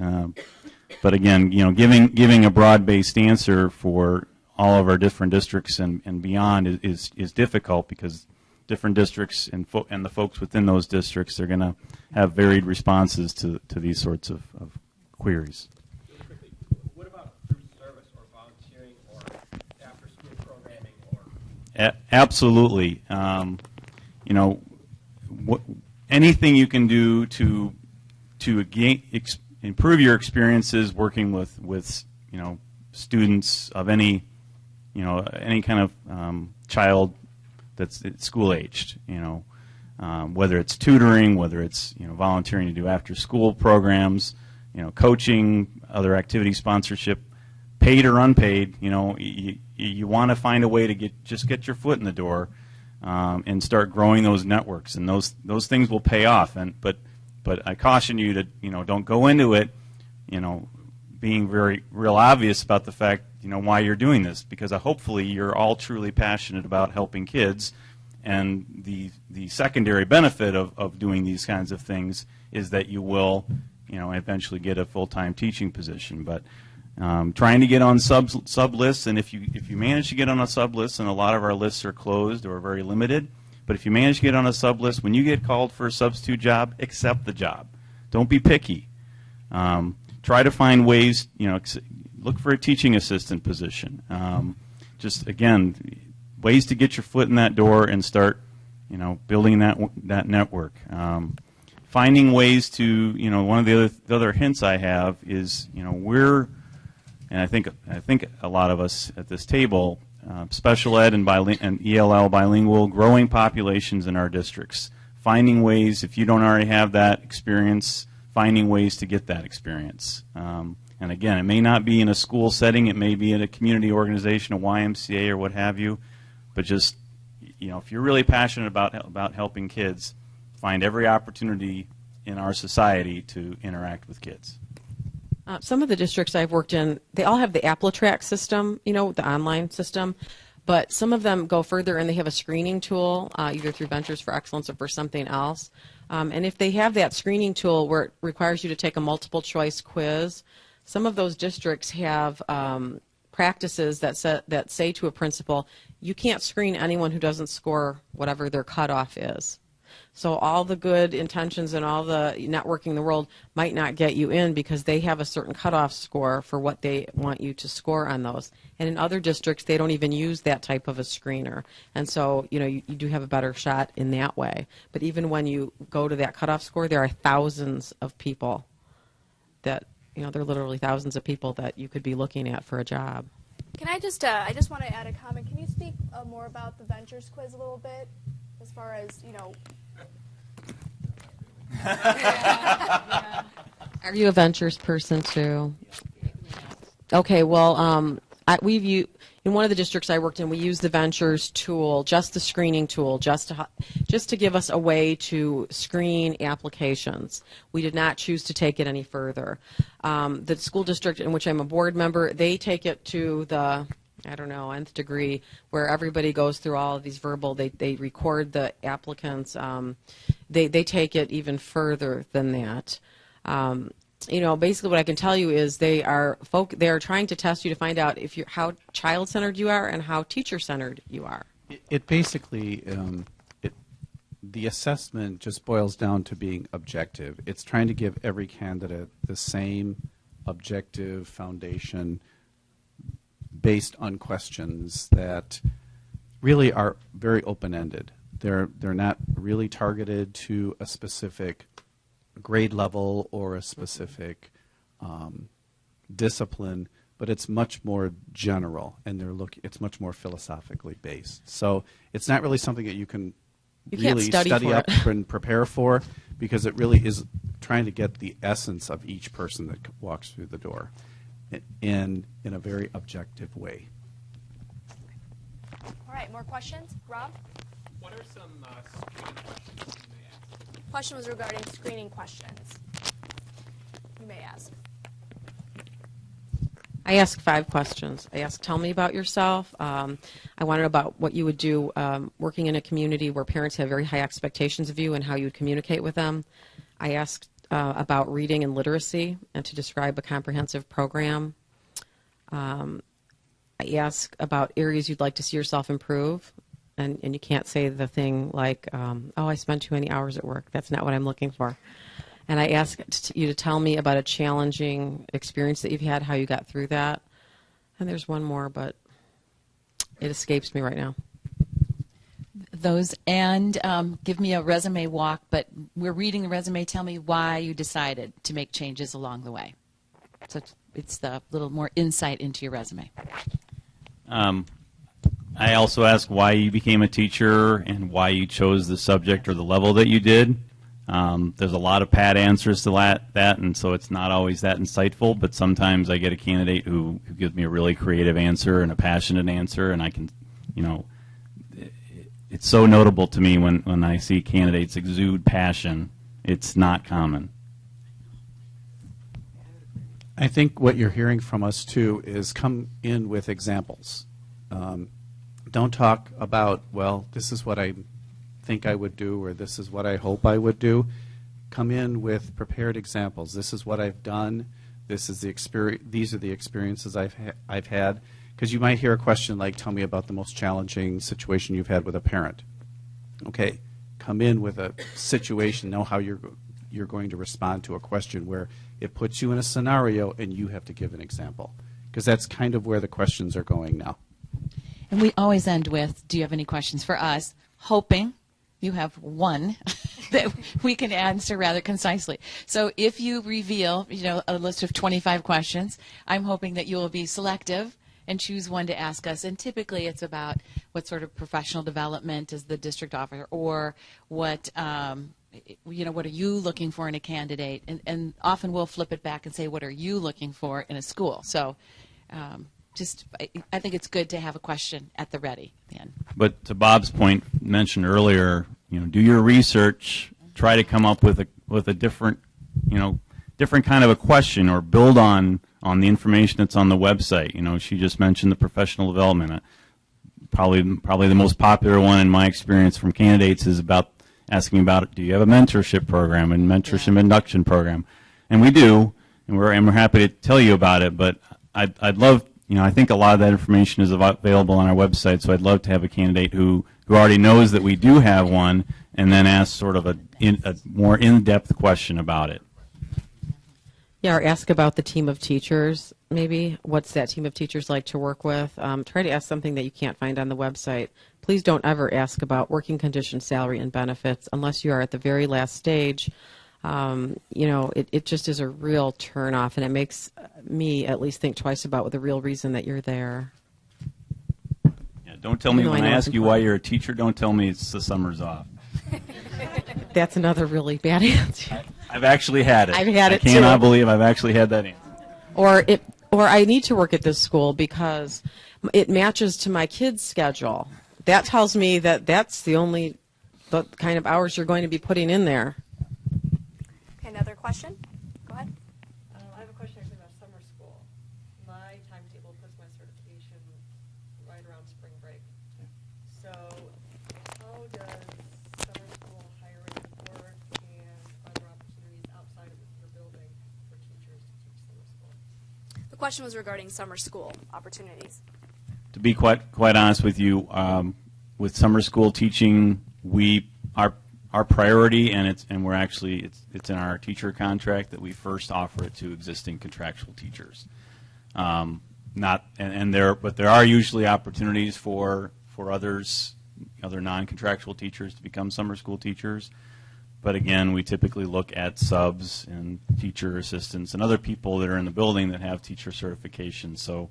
But again, giving a broad-based answer for all of our different districts and beyond is difficult, because different districts and the folks within those districts are going to have varied responses to these sorts of queries. Really quickly, what about through service or volunteering or after-school programming? Absolutely. Anything you can do to improve your experiences working with students of any kind of child that's school aged, whether it's tutoring, whether it's volunteering to do after school programs, coaching, other activity sponsorship, paid or unpaid. You want to find a way to get your foot in the door and start growing those networks, and those things will pay off. But I caution you to don't go into it being very real obvious about the fact why you're doing this, because hopefully you're all truly passionate about helping kids, and the secondary benefit of doing these kinds of things is that you will eventually get a full-time teaching position. But trying to get on sub lists, and if you manage to get on a sub list, and a lot of our lists are closed or very limited, but if you manage to get on a sub list, when you get called for a substitute job, accept the job. Don't be picky. Try to find ways, look for a teaching assistant position. Just again, ways to get your foot in that door and start building that network. Finding ways to, one of the other hints I have is, and I think a lot of us at this table, special ed and ELL bilingual, growing populations in our districts. Finding ways, if you don't already have that experience, finding ways to get that experience. And again, it may not be in a school setting, it may be in a community organization, a YMCA or what have you, but just, if you're really passionate about helping kids, find every opportunity in our society to interact with kids. Some of the districts I've worked in, they all have the AppleTrack system, the online system, but some of them go further and they have a screening tool, either through Ventures for Excellence or for something else. And if they have that screening tool where it requires you to take a multiple choice quiz, some of those districts have practices that say to a principal, you can't screen anyone who doesn't score whatever their cutoff is. So all the good intentions and all the networking in the world might not get you in because they have a certain cutoff score for what they want you to score on those. And in other districts, they don't even use that type of a screener. And so, you do have a better shot in that way. But even when you go to that cutoff score, there are thousands of people that, there are literally thousands of people that you could be looking at for a job. Can I just want to add a comment. Can you speak more about the Ventures quiz a little bit as far as, Are you a Ventures person too? Okay, well, in one of the districts I worked in, we used the Ventures tool, just the screening tool, just to give us a way to screen applications. We did not choose to take it any further. The school district in which I'm a board member, they take it to the nth degree, where everybody goes through all of these verbal, they record the applicants, they take it even further than that. Basically what I can tell you is they are trying to test you to find out how child-centered you are and how teacher-centered you are. It basically, the assessment just boils down to being objective. It's trying to give every candidate the same objective foundation based on questions that really are very open-ended. They're not really targeted to a specific grade level or a specific discipline, but it's much more general, and it's much more philosophically based. So it's not really something that you can really study up and prepare for, because it really is trying to get the essence of each person that walks through the door in a very objective way. All right, more questions? Rob? What are some screening questions you may ask? Question was regarding screening questions. You may ask. I ask 5 questions. I ask, tell me about yourself. I want to know about what you would do working in a community where parents have very high expectations of you and how you would communicate with them. I ask about reading and literacy and to describe a comprehensive program. I ask about areas you'd like to see yourself improve. And you can't say the thing like, I spend too many hours at work. That's not what I'm looking for. And I ask you to tell me about a challenging experience that you've had, how you got through that. And there's one more, but it escapes me right now. Those, and give me a resume walk, but we're reading the resume. Tell me why you decided to make changes along the way. So it's the little more insight into your resume. I also ask why you became a teacher and why you chose the subject or the level that you did. There's a lot of pat answers to that, and so it's not always that insightful, but sometimes I get a candidate who gives me a really creative answer and a passionate answer, and I can, it's so notable to me when I see candidates exude passion. It's not common. I think what you're hearing from us, too, is come in with examples. Don't talk about, this is what I think I would do, or this is what I hope I would do. Come in with prepared examples. This is what I've done. This is the experience. These are the experiences I've had. Because you might hear a question like, tell me about the most challenging situation you've had with a parent. Okay, come in with a situation, know how you're going to respond to a question where it puts you in a scenario and you have to give an example. Because that's kind of where the questions are going now. And we always end with, do you have any questions for us? Hoping you have one that we can answer rather concisely. So if you reveal, a list of 25 questions, I'm hoping that you will be selective and choose one to ask us. And typically it's about what sort of professional development is the district officer, or what, what are you looking for in a candidate? And often we'll flip it back and say, what are you looking for in a school? So I think it's good to have a question at the ready. Dan. But to Bob's point mentioned earlier, do your research, try to come up with a different, different kind of a question, or build on the information that's on the website. She just mentioned the professional development. Probably the most popular one in my experience from candidates is asking about, do you have a mentorship program and mentorship induction program? And we do, and we're happy to tell you about it. But I'd love, I think a lot of that information is available on our website. So I'd love to have a candidate who already knows that we do have one, and then ask sort of a more in-depth question about it. Yeah, or ask about the team of teachers, maybe. What's that team of teachers like to work with? Try to ask something that you can't find on the website. Please don't ever ask about working conditions, salary, and benefits unless you are at the very last stage. It just is a real turnoff, and it makes me at least think twice about the real reason that you're there. Yeah, don't tell me when I ask you why you're a teacher, don't tell me it's the summer's off. That's another really bad answer. I've actually had it. I've had it too. I cannot believe I've actually had that answer. Or I need to work at this school because it matches to my kids' schedule. That tells me that that's the kind of hours you're going to be putting in there. Okay, another question? Go ahead. I have a question actually about summer school. My timetable puts my certification right around spring break. So how does summer school hiring work, and are there opportunities outside of the building for teachers to teach summer school? The question was regarding summer school opportunities. To be quite honest with you, with summer school teaching, our priority, and it's in our teacher contract that we first offer it to existing contractual teachers. But there are usually opportunities for other non-contractual teachers to become summer school teachers. But again, we typically look at subs and teacher assistants and other people that are in the building that have teacher certification. So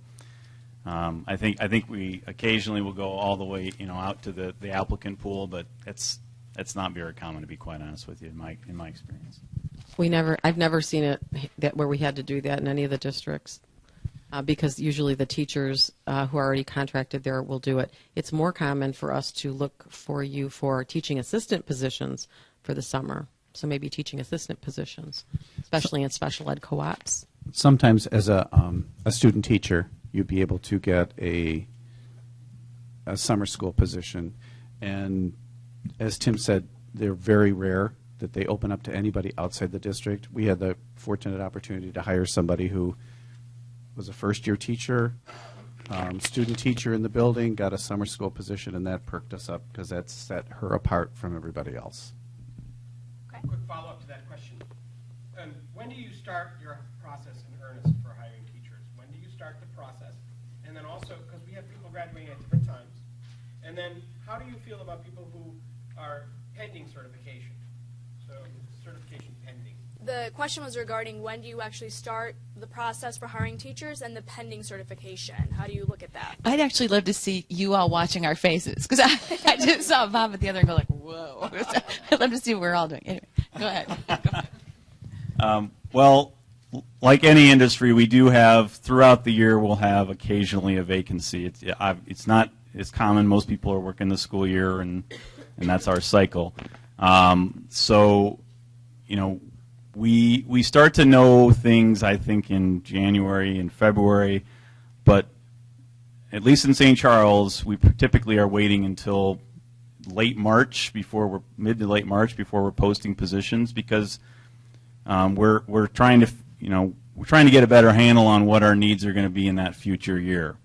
I think we occasionally will go all the way out to the applicant pool, but it's not very common, to be quite honest with you, in my experience. I've never seen it where we had to do that in any of the districts, because usually the teachers who are already contracted there will do it. It's more common for us to look for you for teaching assistant positions for the summer. So maybe teaching assistant positions, especially in special ed co-ops. Sometimes as a student teacher, you'd be able to get a summer school position. And as Tim said, they're very rare that they open up to anybody outside the district. We had the fortunate opportunity to hire somebody who was a first-year teacher, student teacher in the building, got a summer school position, and that perked us up because that set her apart from everybody else. Okay. Quick follow-up to that question. When do you start your process in earnest for hiring teachers? When do you start the process? And then also, because we have people graduating at different times, and then how do you feel about people who are pending certification? So certification pending. The question was regarding when do you actually start the process for hiring teachers and the pending certification. How do you look at that? I'd actually love to see you all watching our faces, because I just saw Bob at the other and go like, whoa. I'd love to see what we're all doing. Anyway, go ahead. Well, like any industry, we do have, throughout the year, we'll have occasionally a vacancy. It's not as common. Most people are working the school year, and that's our cycle. So, we start to know things, I think, in January and February, but at least in St. Charles, we typically are waiting until mid to late March before we're posting positions, because we're trying to get a better handle on what our needs are going to be in that future year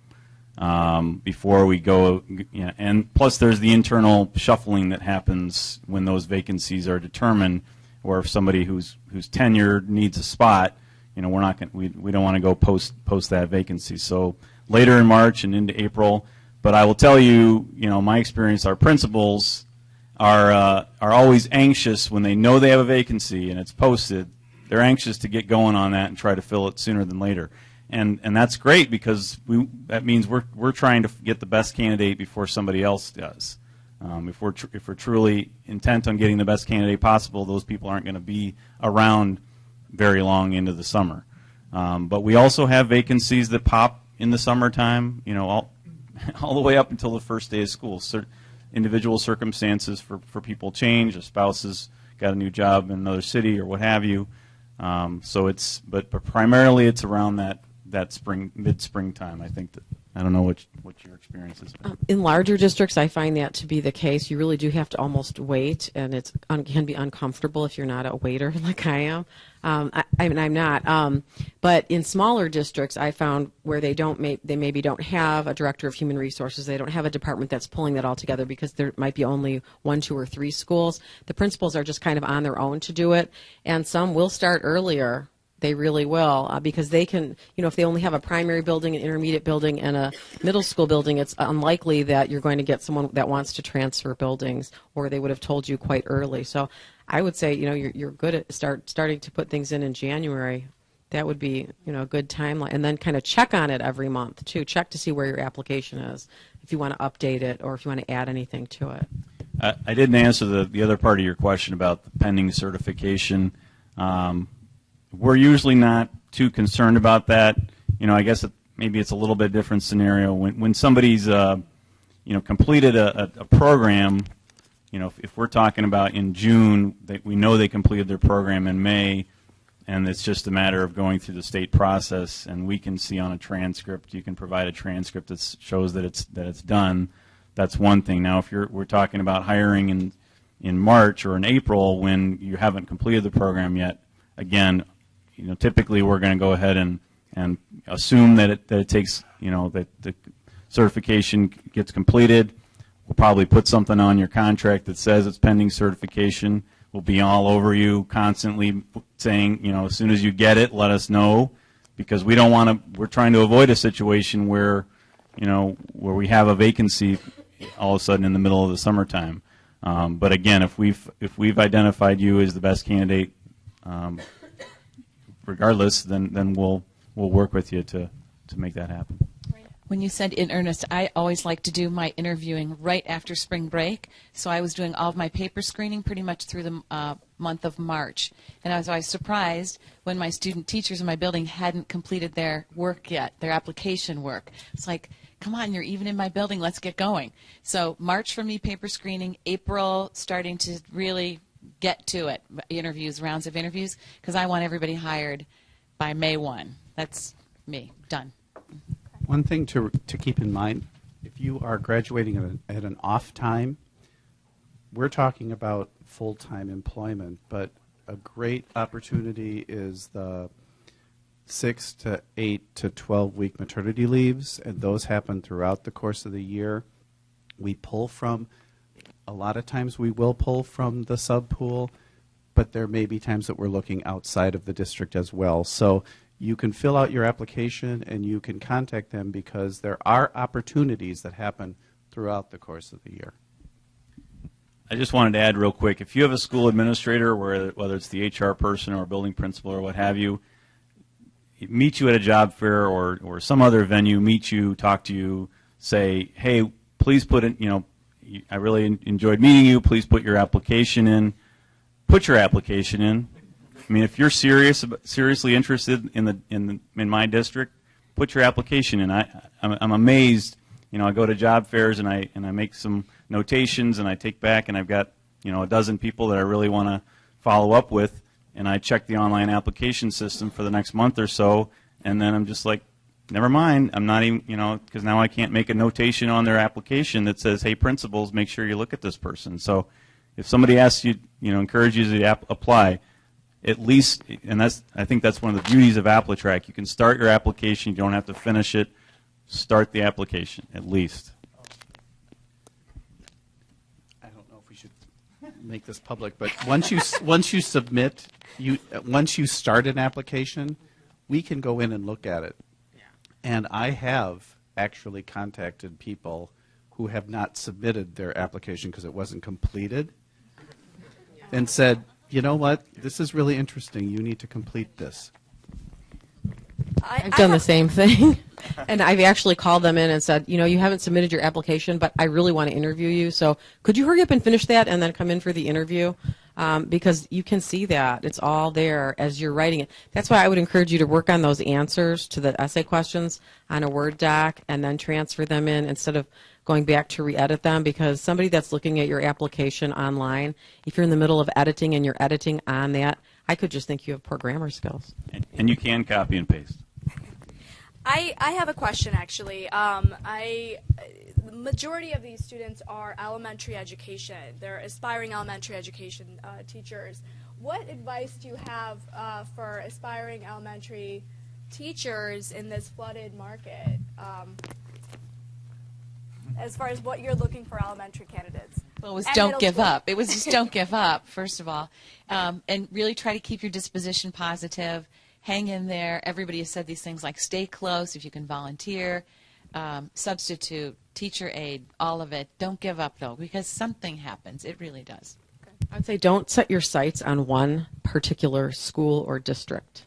before we go. And plus, there's the internal shuffling that happens when those vacancies are determined, or if somebody who's tenured needs a spot, we don't want to go post that vacancy. So later in March and into April. But I will tell you, my experience, our principals are always anxious when they know they have a vacancy and it's posted. They're anxious to get going on that and try to fill it sooner than later. And that's great because that means we're trying to get the best candidate before somebody else does. If we're truly intent on getting the best candidate possible, those people aren't going to be around very long into the summer. But we also have vacancies that pop in the summertime, all the way up until the first day of school. Individual circumstances for people change. A spouse has got a new job in another city or what have you. But primarily it's around that mid-spring time. I think that. I don't know what your experience is. In larger districts, I find that to be the case. You really do have to almost wait, and it can be uncomfortable if you're not a waiter like I am. I'm not. But in smaller districts, I found where they maybe don't have a director of human resources. They don't have a department that's pulling that all together because there might be only 1, 2, or 3 schools. The principals are just kind of on their own to do it, and some will start earlier. They really will, because they can, if they only have a primary building, an intermediate building, and a middle school building, it's unlikely that you're going to get someone that wants to transfer buildings, or they would have told you quite early. So I would say, you're good at starting to put things in January. That would be, a good timeline. And then kind of check on it every month, too. Check to see where your application is, if you want to update it or if you want to add anything to it. I didn't answer the other part of your question about the pending certification. We're usually not too concerned about that. I guess maybe it's a little bit different scenario when somebody's completed a program. If we're talking about in June, we know they completed their program in May, and it's just a matter of going through the state process, and we can see on a transcript. You can provide a transcript that shows that it's done. That's one thing. Now, if we're talking about hiring in March or in April when you haven't completed the program yet, again, typically we're going to go ahead and assume that it takes, that the certification gets completed. We'll probably put something on your contract that says it's pending certification. We'll be all over you constantly saying, as soon as you get it, let us know, because we're trying to avoid a situation where we have a vacancy all of a sudden in the middle of the summertime. But again, if we've identified you as the best candidate, regardless, then we'll work with you to make that happen. When you said in earnest, I always like to do my interviewing right after spring break. So I was doing all of my paper screening pretty much through the month of March. And I was surprised when my student teachers in my building hadn't completed their work yet, their application work. It's like, come on, you're even in my building, let's get going. So March for me, paper screening, April starting to really get to it, rounds of interviews, because I want everybody hired by May 1. That's me, done. One thing to keep in mind, if you are graduating at an off time, we're talking about full-time employment, but a great opportunity is the 6 to 8 to 12-week maternity leaves, and those happen throughout the course of the year. A lot of times we will pull from the sub-pool, but there may be times that we're looking outside of the district as well. So you can fill out your application and you can contact them because there are opportunities that happen throughout the course of the year. I just wanted to add real quick, if you have a school administrator, whether it's the HR person or a building principal or what have you, meet you at a job fair or some other venue, meet you, talk to you, say, hey, please put in, I really enjoyed meeting you, please put your application in. Put your application in. I mean, if you're seriously interested in my district, put your application in. I'm amazed. I go to job fairs and I make some notations and I take back and I've got a dozen people that I really want to follow up with, and I check the online application system for the next month or so, and then I'm just like, never mind. I'm not even because now I can't make a notation on their application that says, hey, principals, make sure you look at this person. So if somebody asks you, encourages you to apply, at least, and I think that's one of the beauties of AppleTrack. You can start your application. You don't have to finish it. Start the application, at least. I don't know if we should make this public, but once you submit, once you start an application, we can go in and look at it. And I have actually contacted people who have not submitted their application because it wasn't completed and said, you know what, this is really interesting. You need to complete this. I've done the same thing. And I've actually called them in and said, you know, you haven't submitted your application, but I really want to interview you. So could you hurry up and finish that and then come in for the interview? Because you can see that. It's all there as you're writing it. That's why I would encourage you to work on those answers to the essay questions on a Word doc and then transfer them in instead of going back to re-edit them, because somebody that's looking at your application online, if you're in the middle of editing and you're editing on that, I could just think you have poor grammar skills. And you can copy and paste. I have a question, actually. The majority of these students are elementary education. They're aspiring elementary education teachers. What advice do you have for aspiring elementary teachers in this flooded market as far as what you're looking for elementary candidates? Well, it was And don't middle give school. up. It was just don't give up, first of all. And really try to keep your disposition positive. Hang in there. Everybody has said these things like stay close if you can volunteer, substitute, teacher aid, all of it. Don't give up, though, because something happens. It really does. I'd say don't set your sights on one particular school or district.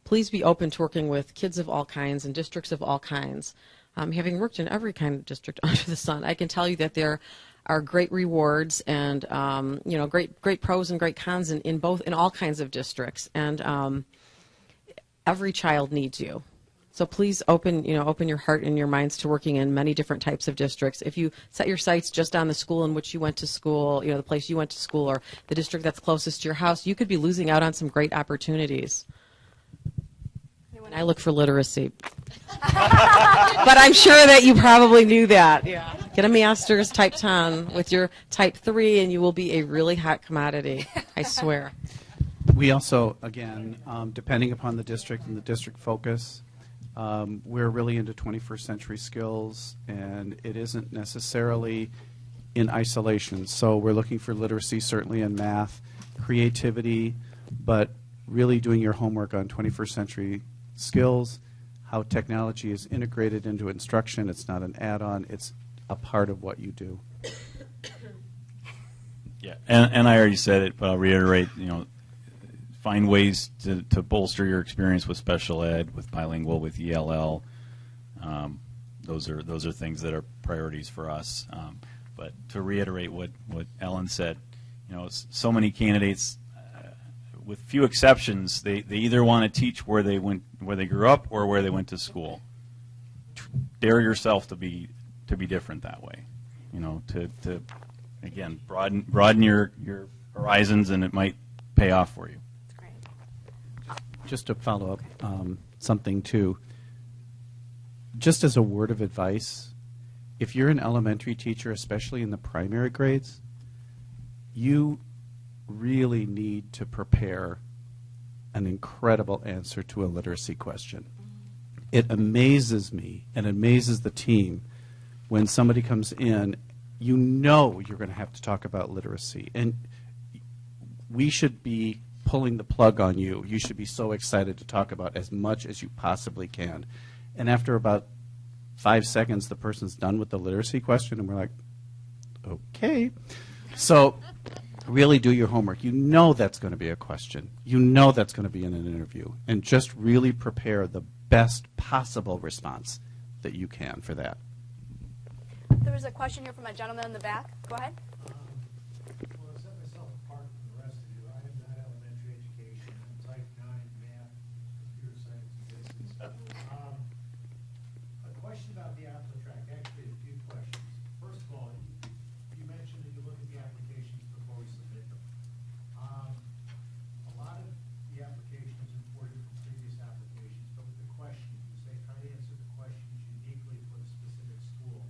Please be open to working with kids of all kinds and districts of all kinds. Having worked in every kind of district under the sun, I can tell you that there are great rewards and great pros and great cons in all kinds of districts. And every child needs you. So please open your heart and your minds to working in many different types of districts. If you set your sights just on the school in which you went to school, the place you went to school, or the district that's closest to your house, you could be losing out on some great opportunities. And I look for literacy. But I'm sure that you probably knew that. Yeah. Get a master's type 10 with your type 3 and you will be a really hot commodity, I swear. We also, again, depending upon the district and the district focus, we're really into 21st century skills, and it isn't necessarily in isolation. So we're looking for literacy, certainly in math, creativity, but really doing your homework on 21st century skills, how technology is integrated into instruction. It's not an add-on. It's a part of what you do. Yeah, and I already said it, but I'll reiterate, find ways to bolster your experience with special ed, with bilingual, with ELL. Those are things that are priorities for us. But to reiterate what Ellen said, so many candidates, with few exceptions, they either want to teach where they grew up or where they went to school. Dare yourself to be different that way. To again broaden your horizons, and it might pay off for you. Just to follow up something too, just as a word of advice, if you're an elementary teacher, especially in the primary grades, you really need to prepare an incredible answer to a literacy question. It amazes me and amazes the team when somebody comes in, you're going to have to talk about literacy. And we should be pulling the plug on you. You should be so excited to talk about as much as you possibly can. And after about 5 seconds, the person's done with the literacy question, and we're like, okay. So really do your homework. You know that's going to be a question. You know that's going to be in an interview. And just really prepare the best possible response that you can for that. There was a question here from a gentleman in the back. Go ahead. Well, to set myself apart from the rest of you, I have not elementary education. I'm type 9 math, computer science, and business. A question about the applicant track, actually a few questions. First of all, you mentioned that you look at the applications before we submit them. A lot of the application is imported from previous applications, but with the questions, you say try to answer the questions uniquely for the specific school.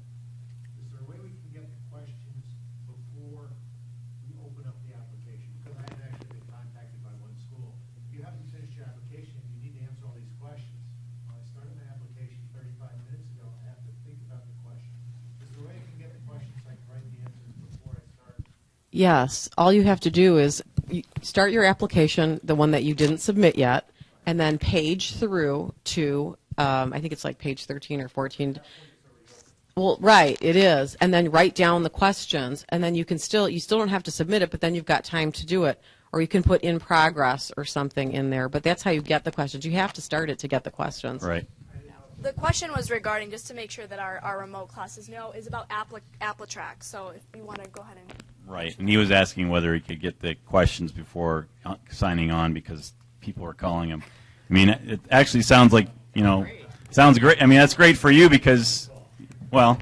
Is there a way we can get the questions before we open up the application? Because I had actually been contacted by one school. You haven't finished your application, you need to answer all these questions. Well, I started my application 35 minutes ago, I have to think about the questions. Is there a way I can get the questions, I can write the answers before I start? Yes. All you have to do is start your application, the one that you didn't submit yet, and then page through to, I think it's like page 13 or 14. Well, right, it is. And then write down the questions, and then you still don't have to submit it, but then you've got time to do it. Or you can put in progress or something in there, but that's how you get the questions. You have to start it to get the questions. Right. The question was regarding, just to make sure that our remote classes know, is about Applitrack. So if you want to go ahead and... Right, and he was asking whether he could get the questions before signing on because people were calling him. I mean, it actually sounds like, sounds great. I mean, that's great for you because, well,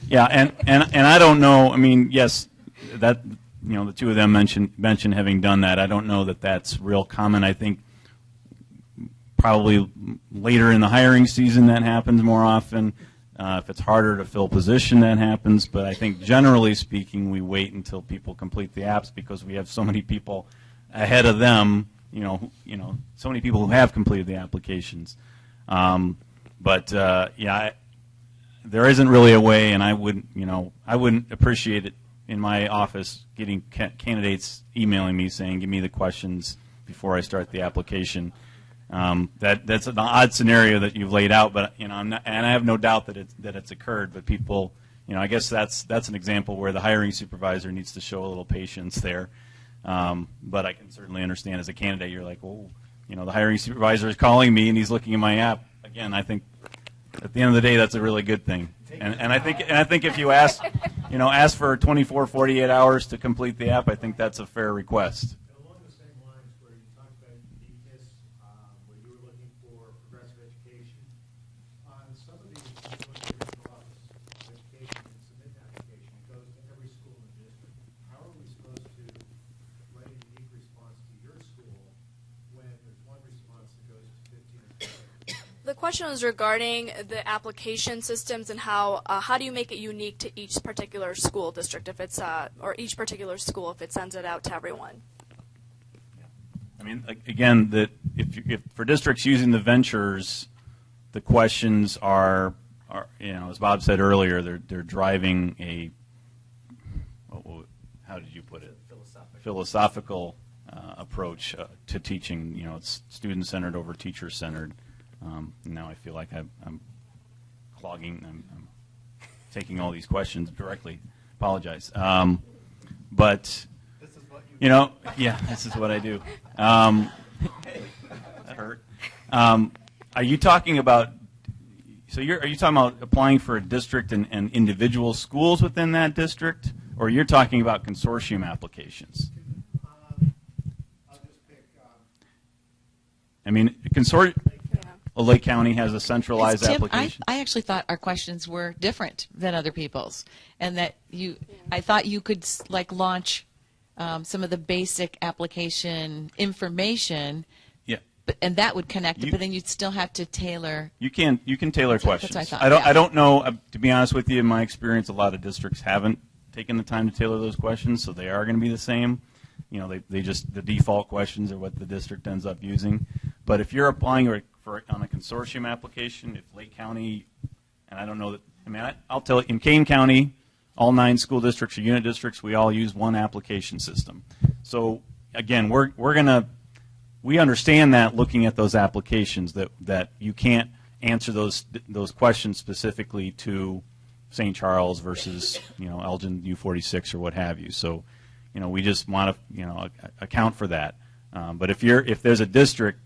yeah, and I don't know. I mean, yes, that the two of them mentioned having done that. I don't know that that's real common. I think probably later in the hiring season that happens more often. If it's harder to fill position, that happens. But I think generally speaking, we wait until people complete the apps because we have so many people ahead of them. So many people who have completed the applications. Yeah, there isn't really a way, and I wouldn't appreciate it in my office getting candidates emailing me saying, "Give me the questions before I start the application." That's an odd scenario that you've laid out, but and I have no doubt that it's occurred. But people, I guess that's an example where the hiring supervisor needs to show a little patience there. But I can certainly understand as a candidate, you're like, well, the hiring supervisor is calling me and he's looking at my app. Again, I think at the end of the day, that's a really good thing. And I think if you ask for 24, 48 hours to complete the app, I think that's a fair request. Along the same lines where you talked about uniqueness, where you were looking for progressive education, on some of these, when you go to the regional office of education and submit an application, it goes to every school in the district. How are we supposed to write a unique response to your school when there's one response that goes to 15 or 20? The question was regarding the application systems and how do you make it unique to each particular school district if it's or each particular school if it sends it out to everyone. I mean, again, that if for districts using the ventures, the questions are as Bob said earlier, they're driving a how did you put it? Philosophical approach to teaching. It's student-centered over teacher-centered. Now I feel like I'm clogging. I'm taking all these questions directly. Apologize. But This is what yeah, this is what I do. That hurt. Are you talking about? So are you talking about applying for a district and individual schools within that district, or you're talking about consortium applications? I'll just pick. I mean, Lake County has a centralized Tim, application. I actually thought our questions were different than other people's, and that I thought you could launch some of the basic application information. Yeah. And that would connect it, but then you'd still have to tailor. You can tailor questions. That's what I thought. I don't know. To be honest with you, in my experience, a lot of districts haven't taken the time to tailor those questions, so they are going to be the same. They just the default questions are what the district ends up using. But if you're applying on a consortium application, if Lake County, and I don't know that. I mean, I'll tell you, in Kane County, all 9 school districts or unit districts, we all use one application system. So again, we understand that looking at those applications that you can't answer those questions specifically to St. Charles versus Elgin U46 or what have you. So we just want to account for that. But if there's a district,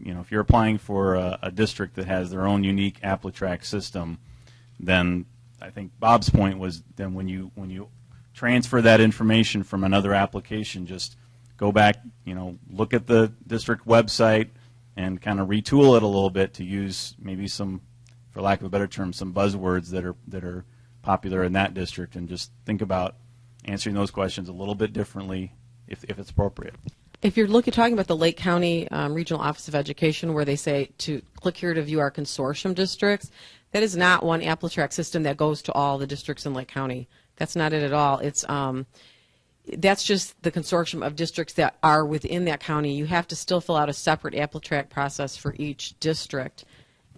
if you're applying for a district that has their own unique Applitrack system, then I think Bob's point was then when you transfer that information from another application, just go back, look at the district website and kind of retool it a little bit to use maybe some, for lack of a better term, some buzzwords that are popular in that district, and just think about answering those questions a little bit differently if it's appropriate. If you're talking about the Lake County Regional Office of Education, where they say to click here to view our consortium districts, that is not one Applitrack system that goes to all the districts in Lake County. That's not it at all. It's that's just the consortium of districts that are within that county. You have to still fill out a separate Applitrack process for each district.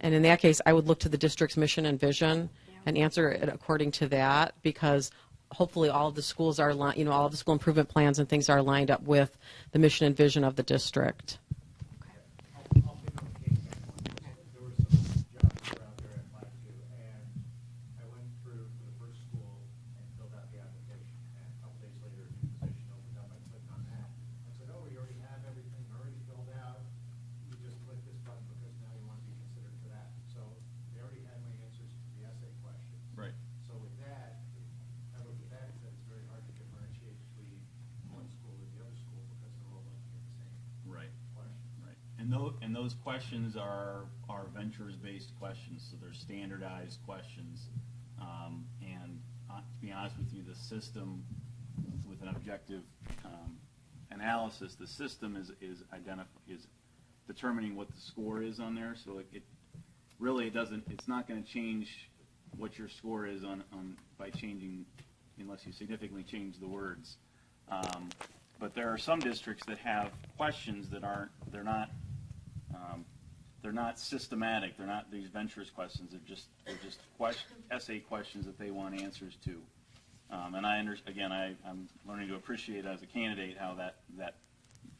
And in that case, I would look to the district's mission and vision and answer it according to that, because hopefully all of the schools are, all of the school improvement plans and things are lined up with the mission and vision of the district. I'll pick on the Kane County one. There were some jobs that were out there I applied to, and I went And those questions are ventures-based questions, so they're standardized questions. To be honest with you, the system, with an objective analysis, the system is determining what the score is on there. So it really doesn't. It's not going to change what your score is on by changing, unless you significantly change the words. But there are some districts that have questions that they're not systematic. They're not these ventures questions. They're just essay questions that they want answers to. And I'm learning to appreciate as a candidate how that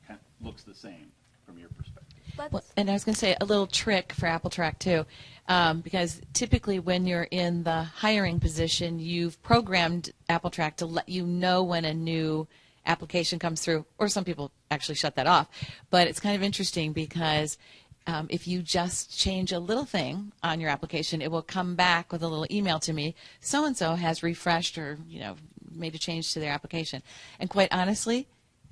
kind of looks the same from your perspective. Well, and I was going to say a little trick for AppleTrack too, because typically when you're in the hiring position, you've programmed AppleTrack to let you know when a new application comes through, or some people actually shut that off. But it's kind of interesting because if you just change a little thing on your application, it will come back with a little email to me, so-and-so has refreshed or made a change to their application. And quite honestly,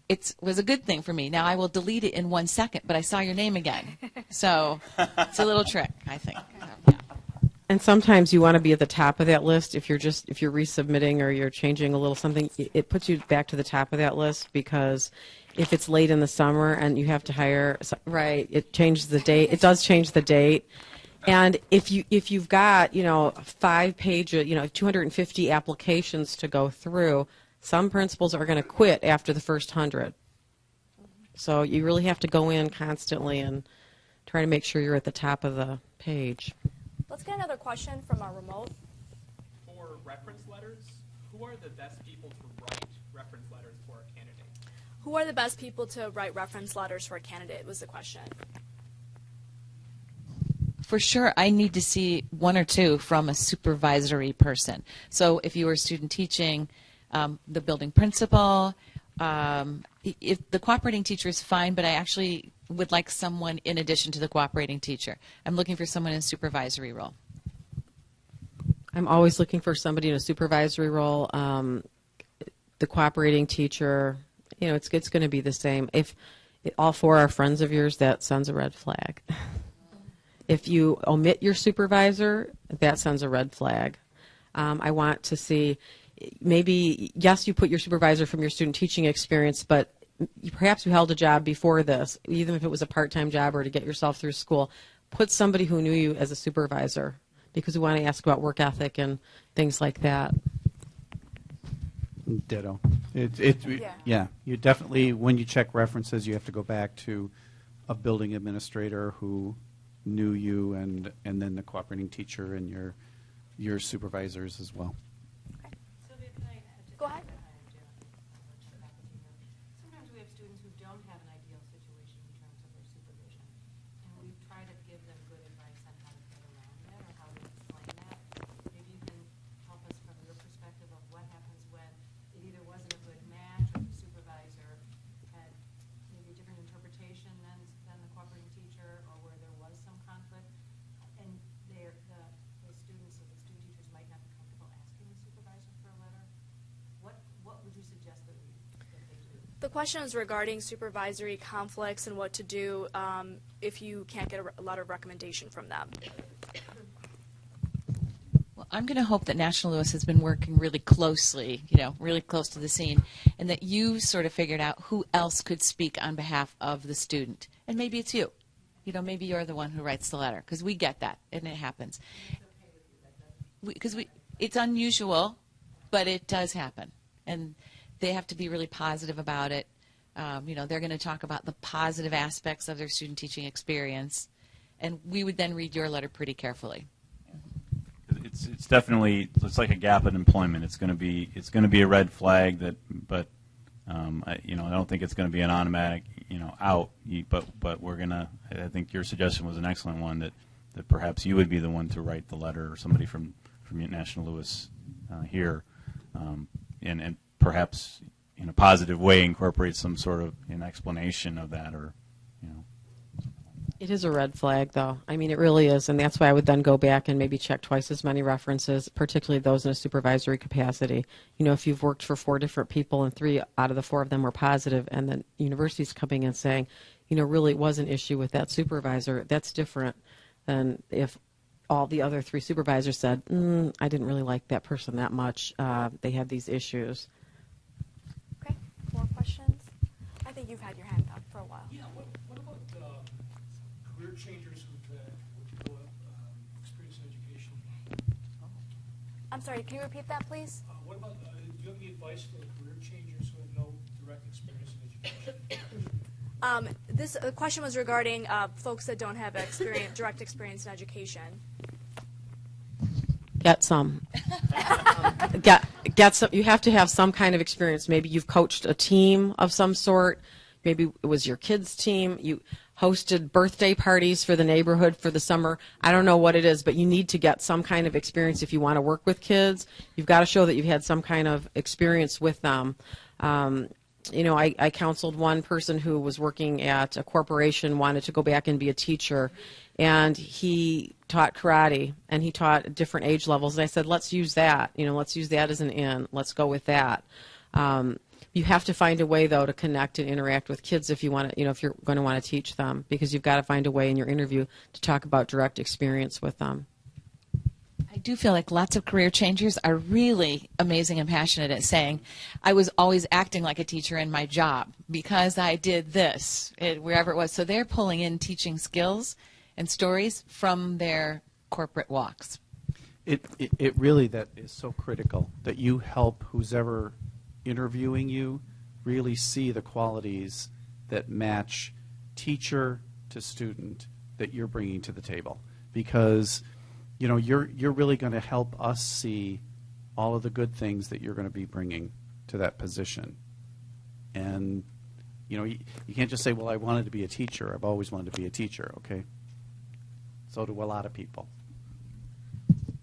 it was a good thing for me. Now I will delete it in 1 second, but I saw your name again. So it's a little trick, I think. Yeah. And sometimes you want to be at the top of that list if you're resubmitting or you're changing a little something. It puts you back to the top of that list because if it's late in the summer and you have to hire, right, it changes the date. It does change the date. And if you've got 5 pages, 250 applications to go through, some principals are going to quit after the first 100. So you really have to go in constantly and try to make sure you're at the top of the page. Let's get another question from our remote. For reference letters, who are the best people to write reference letters for a candidate? Who are the best people to write reference letters for a candidate was the question. For sure, I need to see 1 or 2 from a supervisory person. So if you were student teaching, the building principal, if the cooperating teacher is fine, but I actually would like someone in addition to the cooperating teacher. I'm looking for someone in a supervisory role. I'm always looking for somebody in a supervisory role. The cooperating teacher, it's going to be the same. If all 4 are friends of yours, that sends a red flag. If you omit your supervisor, that sends a red flag. I want to see, maybe, yes, you put your supervisor from your student teaching experience, but perhaps you held a job before this, even if it was a part-time job or to get yourself through school. Put somebody who knew you as a supervisor because we want to ask about work ethic and things like that. Ditto. Yeah, you definitely, when you check references, you have to go back to a building administrator who knew you and then the cooperating teacher and your supervisors as well. Sylvia, can I Go ahead. Sometimes we have students who don't have an ideal situation in terms of their supervision, and we try to give them good advice on how to get around that or how to explain that. Maybe you can help us from your perspective of what happens when it either wasn't a good match or the supervisor had maybe a different interpretation than the cooperating teacher, or where there was some conflict, and the students or the student teachers might not be comfortable asking the supervisor for a letter. What would you suggest that they do? The question is regarding supervisory conflicts and what to do if you can't get a letter of recommendation from them. Well, I'm going to hope that National Louis has been working really closely, really close to the scene, and that you sort of figured out who else could speak on behalf of the student. And maybe it's you. Maybe you're the one who writes the letter, because we get that, and it happens. Because it's unusual, but it does happen. And they have to be really positive about it. They're going to talk about the positive aspects of their student teaching experience, and we would then read your letter pretty carefully. It's definitely, it's like a gap in employment. It's going to be a red flag but I don't think it's going to be an automatic out. But we're gonna. I think your suggestion was an excellent one that perhaps you would be the one to write the letter, or somebody from National Louis here, and perhaps in a positive way incorporate some sort of an explanation of that, or It is a red flag, though. I mean, it really is, and that's why I would then go back and maybe check twice as many references, particularly those in a supervisory capacity. If you've worked for 4 different people and 3 out of the 4 of them were positive, and the university's coming and saying, really was an issue with that supervisor, that's different than if all the other 3 supervisors said, I didn't really like that person that much. They had these issues. Okay, more questions? I think you've had your hand up for a while. Yeah, what about career changers with experience in education? I'm sorry, can you repeat that, please? What about, do you have any advice for career changers who have no direct experience in education? This question was regarding folks that don't have direct experience in education. Get some. Get some. You have to have some kind of experience. Maybe you've coached a team of some sort. Maybe it was your kids' team. You hosted birthday parties for the neighborhood for the summer. I don't know what it is, but you need to get some kind of experience if you want to work with kids. You've got to show that you've had some kind of experience with them. I counseled one person who was working at a corporation, wanted to go back and be a teacher, and he taught karate, and he taught different age levels. And I said, let's use that. Let's use that as an in. Let's go with that. You have to find a way, though, to connect and interact with kids if you want to, if you're going to want to teach them, because you've got to find a way in your interview to talk about direct experience with them. I do feel like lots of career changers are really amazing and passionate at saying, I was always acting like a teacher in my job because I did this, wherever it was. So they're pulling in teaching skills and stories from their corporate walks. It really, that is so critical, that you help who's ever interviewing you really see the qualities that match teacher to student that you're bringing to the table. Because you're really going to help us see all of the good things that you're going to be bringing to that position. And, you can't just say, well, I wanted to be a teacher. I've always wanted to be a teacher, okay? So do a lot of people.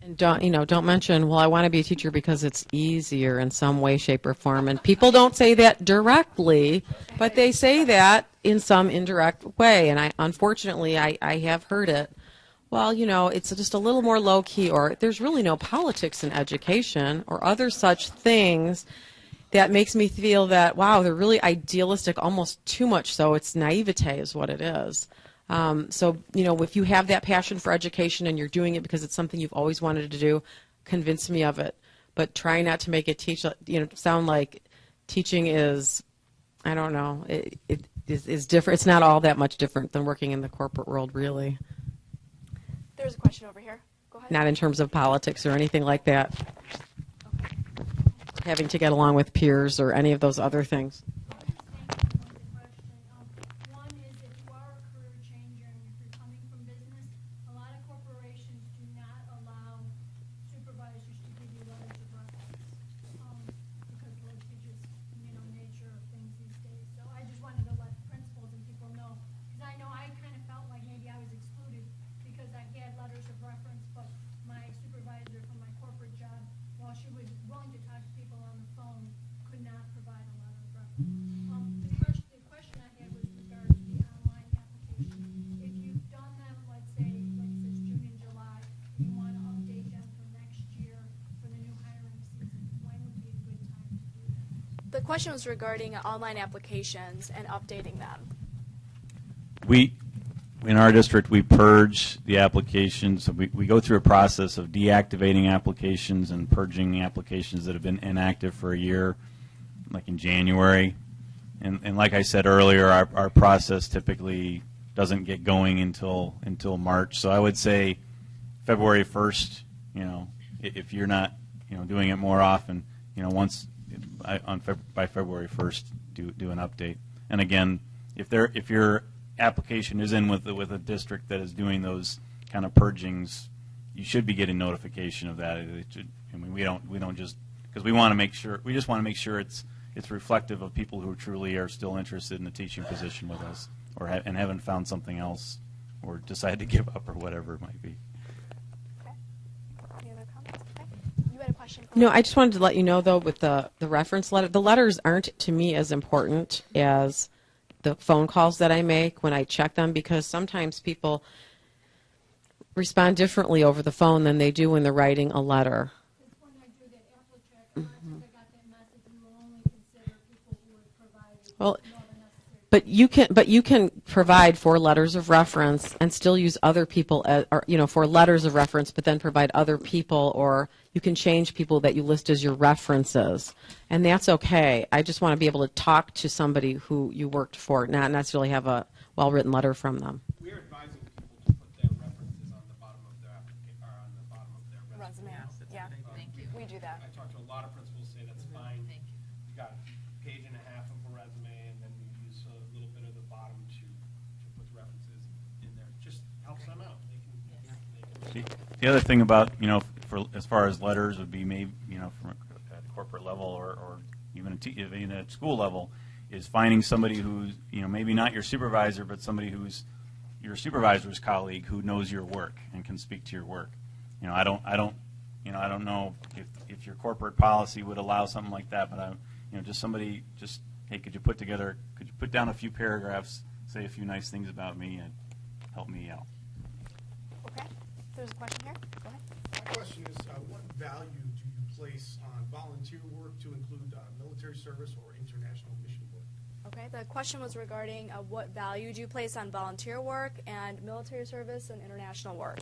And don't mention, well, I want to be a teacher because it's easier in some way, shape, or form. And people don't say that directly, but they say that in some indirect way. And unfortunately, I have heard it. Well, it's just a little more low-key, or there's really no politics in education, or other such things that makes me feel that, wow, they're really idealistic, almost too much so. It's naivete is what it is. So, if you have that passion for education and you're doing it because it's something you've always wanted to do, convince me of it. But try not to make it sound like teaching is, I don't know, it is different. It's not all that much different than working in the corporate world, really. There's a question over here. Go ahead. Not in terms of politics or anything like that. Okay. Having to get along with peers or any of those other things. One is, if you are a career changer and if you're coming from business, a lot of corporations do not allow supervisors to give you letters of reference because of the nature of things these days. So I just wanted to let principals and people know, because I know I kind of felt like maybe I was excluded because I had letters of reference, but my supervisor from my corporate job, while she was willing to talk to people on the phone, could not provide a letter of reference. The question I had was regarding the online application. If you've done them, let's say, like it says June and July, you want to update them for next year for the new hiring season, when would be a good time to do that? The question was regarding online applications and updating them. In our district, we purge the applications. So we go through a process of deactivating applications and purging applications that have been inactive for a year, like in January. And like I said earlier, our process typically doesn't get going until March. So I would say February 1st, if you're not, doing it more often, by February 1st, do an update. And again, if your application is in with a district that is doing those kind of purgings, you should be getting notification of that. We don't just, because we just want to make sure it's reflective of people who truly are still interested in the teaching position with us, and haven't found something else, or decided to give up, or whatever it might be. Okay. Any other comments? Okay. You had a question? I just wanted to let you know, though, with the reference letter, the letters aren't, to me, as important as the phone calls that I make when I check them, because sometimes people respond differently over the phone than they do when they're writing a letter. When I do that AppleCheck, I got that message, you will only consider people who would provide Well, all the necessary But you can provide 4 letters of reference and still use other people, or 4 letters of reference, but then provide other people, or you can change people that you list as your references, and that's okay. I just want to be able to talk to somebody who you worked for, not necessarily have a well-written letter from them. We're advising people to put their references on the bottom of their application, or on the bottom of their resume. Yeah, we do that. I talked to a lot of principals say that's fine. Thank you. You got a page and a half of a resume, and then you use a little bit of the bottom to put the references in there. Just helps them out. They can The other thing about, for as far as letters would be maybe, from at a corporate level or even at school level, is finding somebody who's, maybe not your supervisor, but somebody who's your supervisor's colleague who knows your work and can speak to your work. I don't know if your corporate policy would allow something like that, but just somebody, hey, could you put down a few paragraphs, say a few nice things about me, and help me out. Okay. There's a question here. Go ahead. My question is, what value do you place on volunteer work to include military service or international mission work? Okay, the question was regarding what value do you place on volunteer work and military service and international work?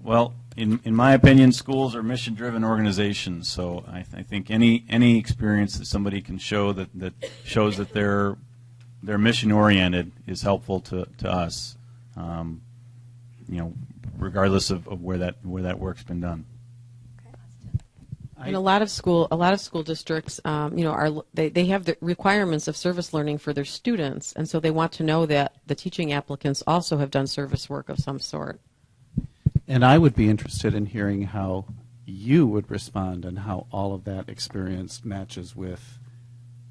Well, in my opinion, schools are mission-driven organizations, so I think any experience that somebody can show that shows that they're mission-oriented is helpful to us, regardless of where that work's been done. And a lot of school districts, they have the requirements of service learning for their students, and so they want to know that the teaching applicants also have done service work of some sort. And I would be interested in hearing how you would respond and how all of that experience matches with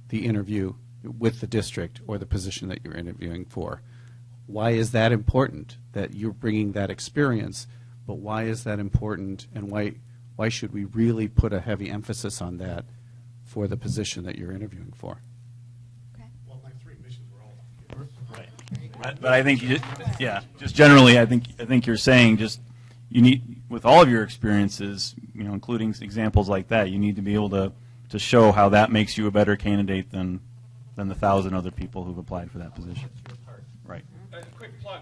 the interview with the district or the position that you're interviewing for. Why is that important that you're bringing that experience, but why is that important, and why should we really put a heavy emphasis on that for the position that you're interviewing for? Well, my 3 missions were all Right. But I think, just generally, I think you're saying just you need, with all of your experiences, including examples like that, you need to be able to show how that makes you a better candidate than the 1,000 other people who've applied for that position. Right. A quick plug,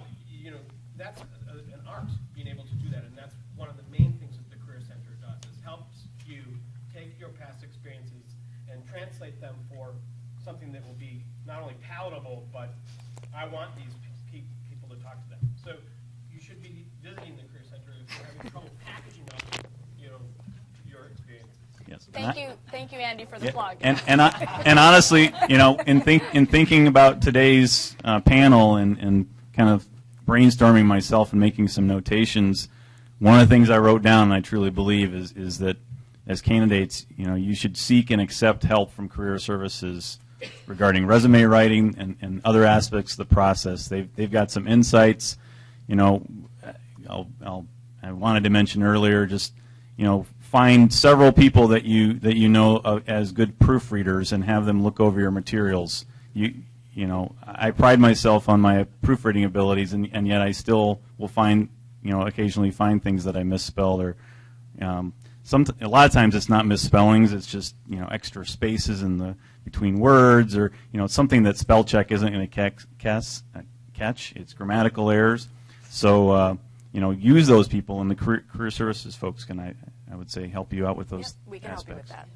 that's an art, being able to do that, and that's one of the main things that the Career Center does, is helps you take your past experiences and translate them for something that will be not only palatable, but I want these people to talk to them. So you should be visiting the Career Center if you're having trouble packaging up, your experiences. Yes. Thank you, Andy, for the plug. And honestly, in thinking about today's panel and kind of brainstorming myself and making some notations, one of the things I wrote down, and I truly believe, is that as candidates, you should seek and accept help from career services regarding resume writing and other aspects of the process. They've got some insights. I wanted to mention earlier, just find several people that you know as good proofreaders and have them look over your materials. I pride myself on my proofreading abilities, and yet I still will occasionally find things that I misspelled, or a lot of times it's not misspellings, it's just extra spaces between words, or something that spell check isn't going to catch. It's grammatical errors. So use those people, and the career services folks can, I would say, help you out with those aspects. We can help you with that.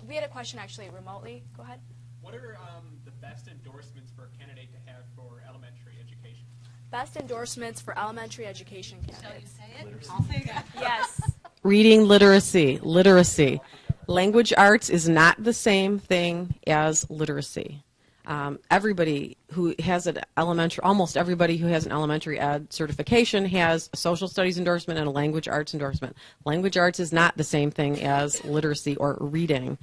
We had a question actually remotely. Go ahead. What are the best endorsements for a candidate to have for elementary education? Best endorsements for elementary education candidates. Shall you say it? I'll say that. Yes. Reading literacy. Language arts is not the same thing as literacy. Everybody who has almost everybody who has an elementary ed certification has a social studies endorsement and a language arts endorsement. Language arts is not the same thing as literacy or reading.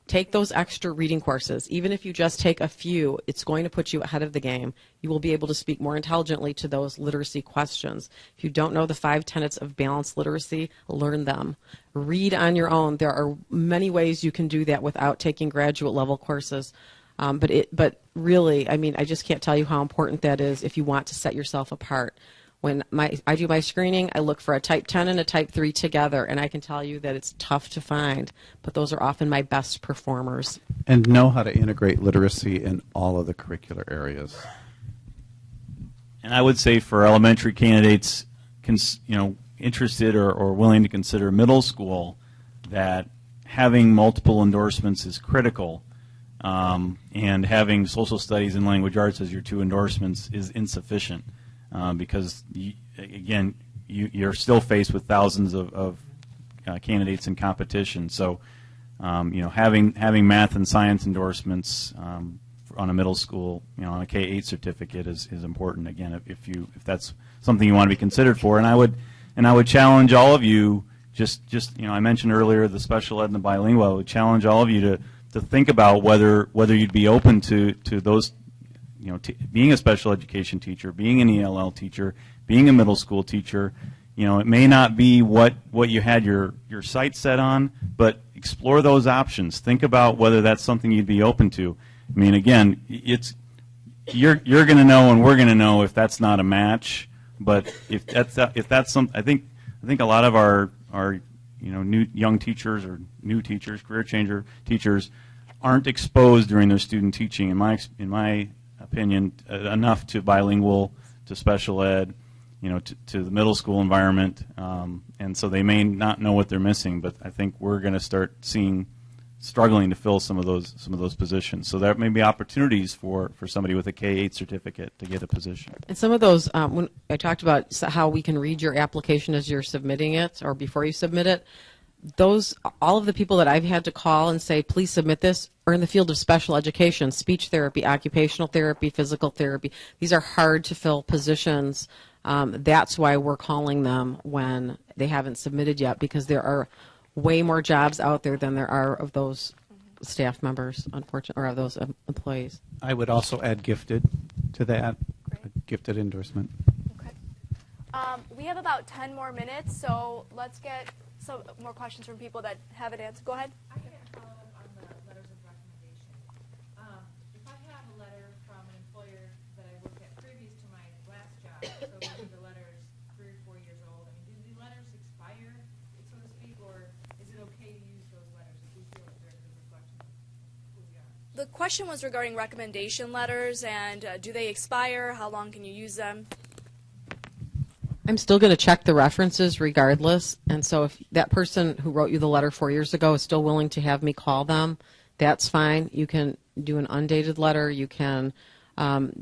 Take those extra reading courses. Even if you just take a few, it's going to put you ahead of the game. You will be able to speak more intelligently to those literacy questions. If you don't know the 5 tenets of balanced literacy, learn them. Read on your own. There are many ways you can do that without taking graduate level courses. But really, I just can't tell you how important that is if you want to set yourself apart. When I do my screening, I look for a type 10 and a type 3 together, and I can tell you that it's tough to find, but those are often my best performers. And know how to integrate literacy in all of the curricular areas. And I would say for elementary candidates, interested or willing to consider middle school, that having multiple endorsements is critical, and having social studies and language arts as your 2 endorsements is insufficient, because you're still faced with thousands of candidates in competition. So, having math and science endorsements on a middle school, on a K-8 certificate is important. Again, if that's something you want to be considered for, and I would challenge all of you. I mentioned earlier the special ed and the bilingual. I would challenge all of you to think about whether you'd be open to those, being a special education teacher, being an ELL teacher, being a middle school teacher. It may not be what you had your sights set on, but explore those options. Think about whether that's something you'd be open to. I mean, again, you're going to know, and we're going to know if that's not a match. But if that's some, I think a lot of our new young teachers or new teachers, career changer teachers, aren't exposed during their student teaching, in my opinion, enough to bilingual, to special ed, to the middle school environment, and so they may not know what they're missing. But I think we're going to start struggling to fill some of those positions. So there may be opportunities for somebody with a K-8 certificate to get a position. And some of those, when I talked about how we can read your application as you're submitting it or before you submit it, all of the people that I've had to call and say, please submit this, are in the field of special education, speech therapy, occupational therapy, physical therapy. These are hard to fill positions. That's why we're calling them when they haven't submitted yet, because there are way more jobs out there than there are of those staff members, unfortunately, or of those employees. I would also add gifted to that, a gifted endorsement. Okay. We have about 10 more minutes, so let's get some more questions from people that haven't answered. Go ahead. I can follow up on the letters of recommendation. If I have a letter from an employer that I worked at previous to my last job, so maybe the letter is 3 or 4 years old, do the letters expire, so to speak, or is it okay to use those letters if we feel that they're a good reflection of who we are? The question was regarding recommendation letters, and do they expire? How long can you use them? I'm still going to check the references regardless, and so if that person who wrote you the letter 4 years ago is still willing to have me call them, that's fine. You can do an undated letter. You can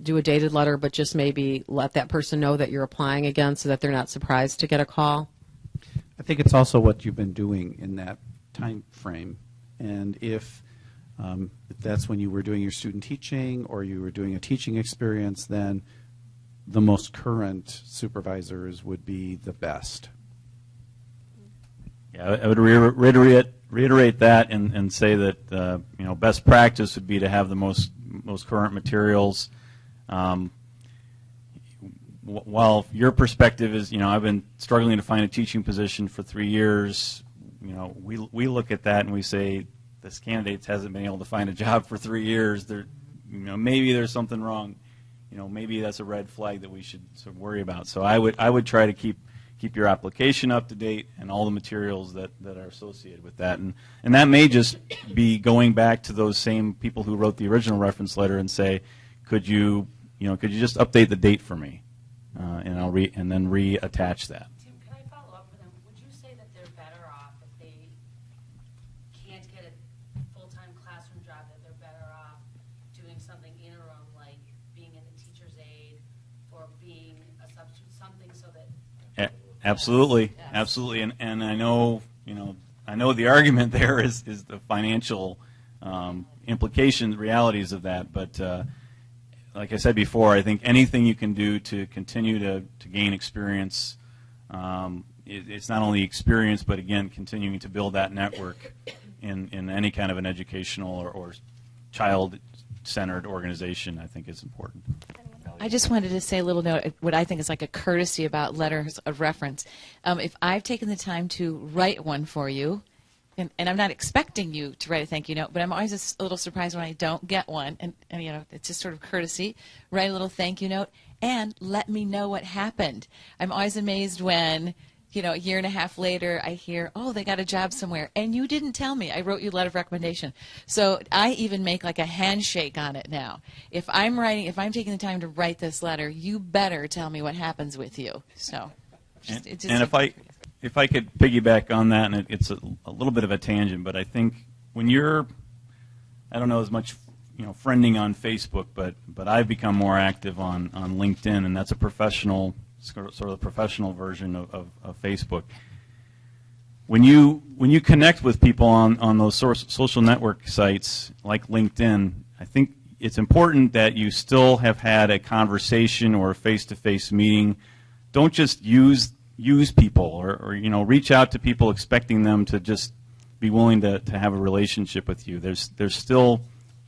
do a dated letter, but just maybe let that person know that you're applying again so that they're not surprised to get a call. I think it's also what you've been doing in that time frame, and if that's when you were doing your student teaching or you were doing a teaching experience, then the most current supervisors would be the best. Yeah, I would reiterate that and say that best practice would be to have the most current materials. While your perspective is, I've been struggling to find a teaching position for 3 years. We look at that and we say this candidate hasn't been able to find a job for 3 years. Maybe there's something wrong. Maybe that's a red flag that we should sort of worry about. So I would try to keep your application up to date and all the materials that are associated with that. And that may just be going back to those same people who wrote the original reference letter and say, could you just update the date for me, and then reattach that. Tim, can I follow up with them? Would you say that they're better off if they can't get a full-time classroom job, that they're better off doing something interim, like being in the teacher's aide or being a substitute, something so that... Absolutely, yes. Absolutely, and I know the argument there is the financial implications, realities of that. But like I said before, I think anything you can do to continue to gain experience, it's not only experience, but again, continuing to build that network in any kind of an educational or child-centered organization, I think is important. I just wanted to say a little note, what I think is like a courtesy about letters of reference. If I've taken the time to write one for you, and I'm not expecting you to write a thank you note, but I'm always a little surprised when I don't get one. And it's just sort of courtesy. Write a little thank you note and let me know what happened. I'm always amazed when, a year and a half later, I hear, oh, they got a job somewhere, and you didn't tell me. I wrote you a letter of recommendation. So I even make like a handshake on it now. If I'm taking the time to write this letter, you better tell me what happens with you. So, if I could piggyback on that, and it's a little bit of a tangent, but I think when you're, I don't know as much, friending on Facebook, but I've become more active on LinkedIn, and that's a professional, sort of the professional version of Facebook. When you connect with people on those social network sites like LinkedIn, I think it's important that you still have had a conversation or a face-to-face meeting. Don't just use people or reach out to people expecting them to just be willing to have a relationship with you. There's still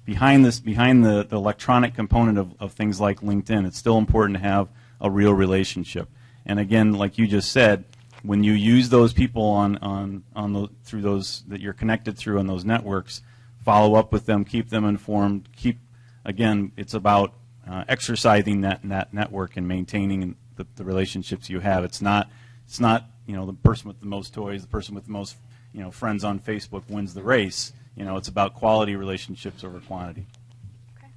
behind the electronic component of things like LinkedIn, it's still important to have a real relationship. And again, like you just said, when you use those people through those that you're connected through on those networks, follow up with them, keep them informed. Again, it's about exercising that network and maintaining the relationships you have. It's not the person with the most toys, the person with the most friends on Facebook wins the race. It's about quality relationships over quantity. Okay.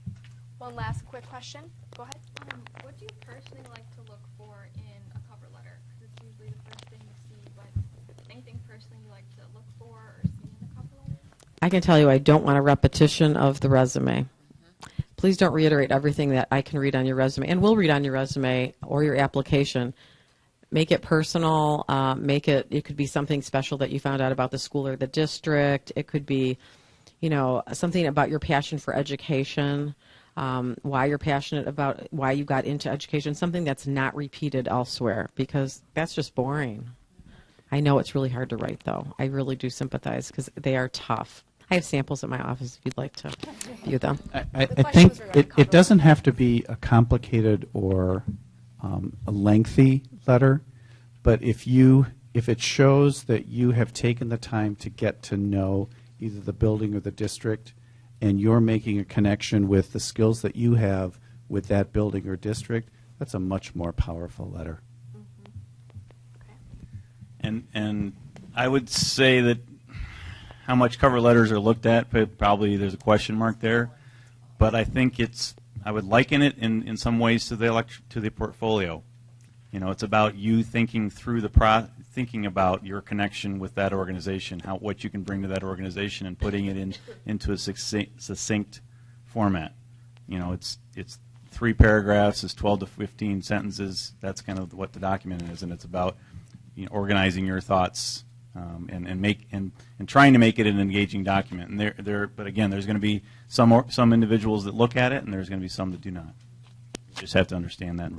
One last quick question. Go ahead. What do you personally like to look for in a cover letter? Because it's usually the first thing you see, but anything personally you like to look for or see in a cover letter? I can tell you I don't want a repetition of the resume. Please don't reiterate everything that I can read on your resume and will read on your resume or your application. Make it personal. It could be something special that you found out about the school or the district. It could be, something about your passion for education, why you're passionate about why you got into education, something that's not repeated elsewhere, because that's just boring. I know it's really hard to write, though. I really do sympathize because they are tough. I have samples at my office if you'd like to view them. I think it doesn't have to be a complicated or a lengthy letter, but if it shows that you have taken the time to get to know either the building or the district, and you're making a connection with the skills that you have with that building or district, that's a much more powerful letter. And I would say that how much cover letters are looked at, probably there's a question mark there. But I think I would liken it in some ways to the portfolio. It's about you thinking through thinking about your connection with that organization, what you can bring to that organization, and putting it into a succinct format. It's 3 paragraphs, it's 12 to 15 sentences. That's kind of what the document is, and it's about organizing your thoughts and trying to make it an engaging document. And but again, there's going to be some individuals that look at it, and there's going to be some that do not. You just have to understand that.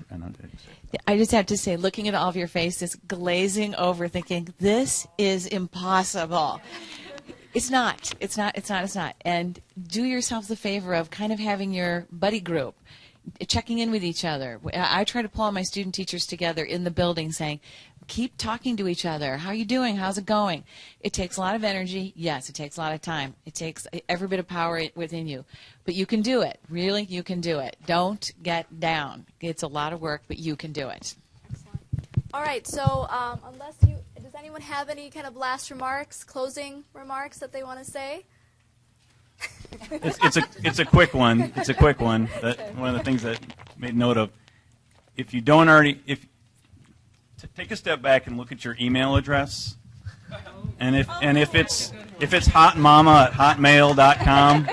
I just have to say, looking at all of your faces, glazing over, thinking, this is impossible. It's not. And do yourself the favor of kind of having your buddy group, checking in with each other. I try to pull all my student teachers together in the building saying, keep talking to each other. How are you doing? How's it going? It takes a lot of energy. Yes, it takes a lot of time. It takes every bit of power within you. But you can do it. Really, you can do it. Don't get down. It's a lot of work, but you can do it. Excellent. All right, so does anyone have any kind of last remarks, closing remarks that they want to say? It's a quick one. It's a quick one. One of the things that I made note of. If you don't already, take a step back and look at your email address, and if it's hotmama@hotmail.com,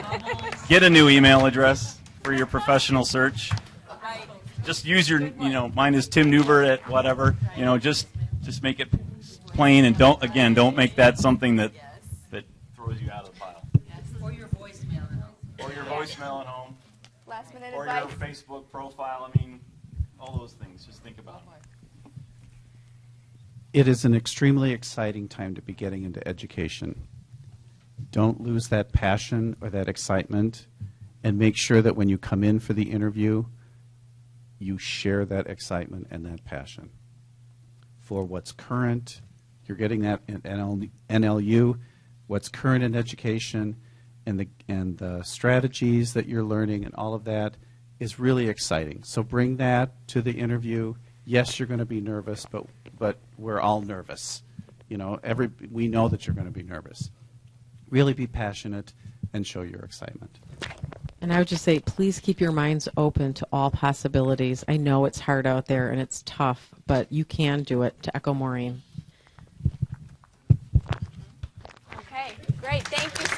get a new email address for your professional search. Just use your, mine is Tim Newber at whatever. Just make it plain, and don't make that something that throws you out of the pile. Or your voicemail at home. Or your voicemail at home. Last minute or advice. Or your Facebook profile. All those things. Just think about it. It is an extremely exciting time to be getting into education. Don't lose that passion or that excitement, and make sure that when you come in for the interview, you share that excitement and that passion for what's current. You're getting that at NLU. what's current in education, and the strategies that you're learning, and all of that is really exciting. So bring that to the interview. Yes, you're going to be nervous, but we're all nervous. You know, we know that you're going to be nervous. Really be passionate and show your excitement. And I would just say, please keep your minds open to all possibilities. I know it's hard out there and it's tough, but you can do it. To echo Maureen. Okay, great. Thank you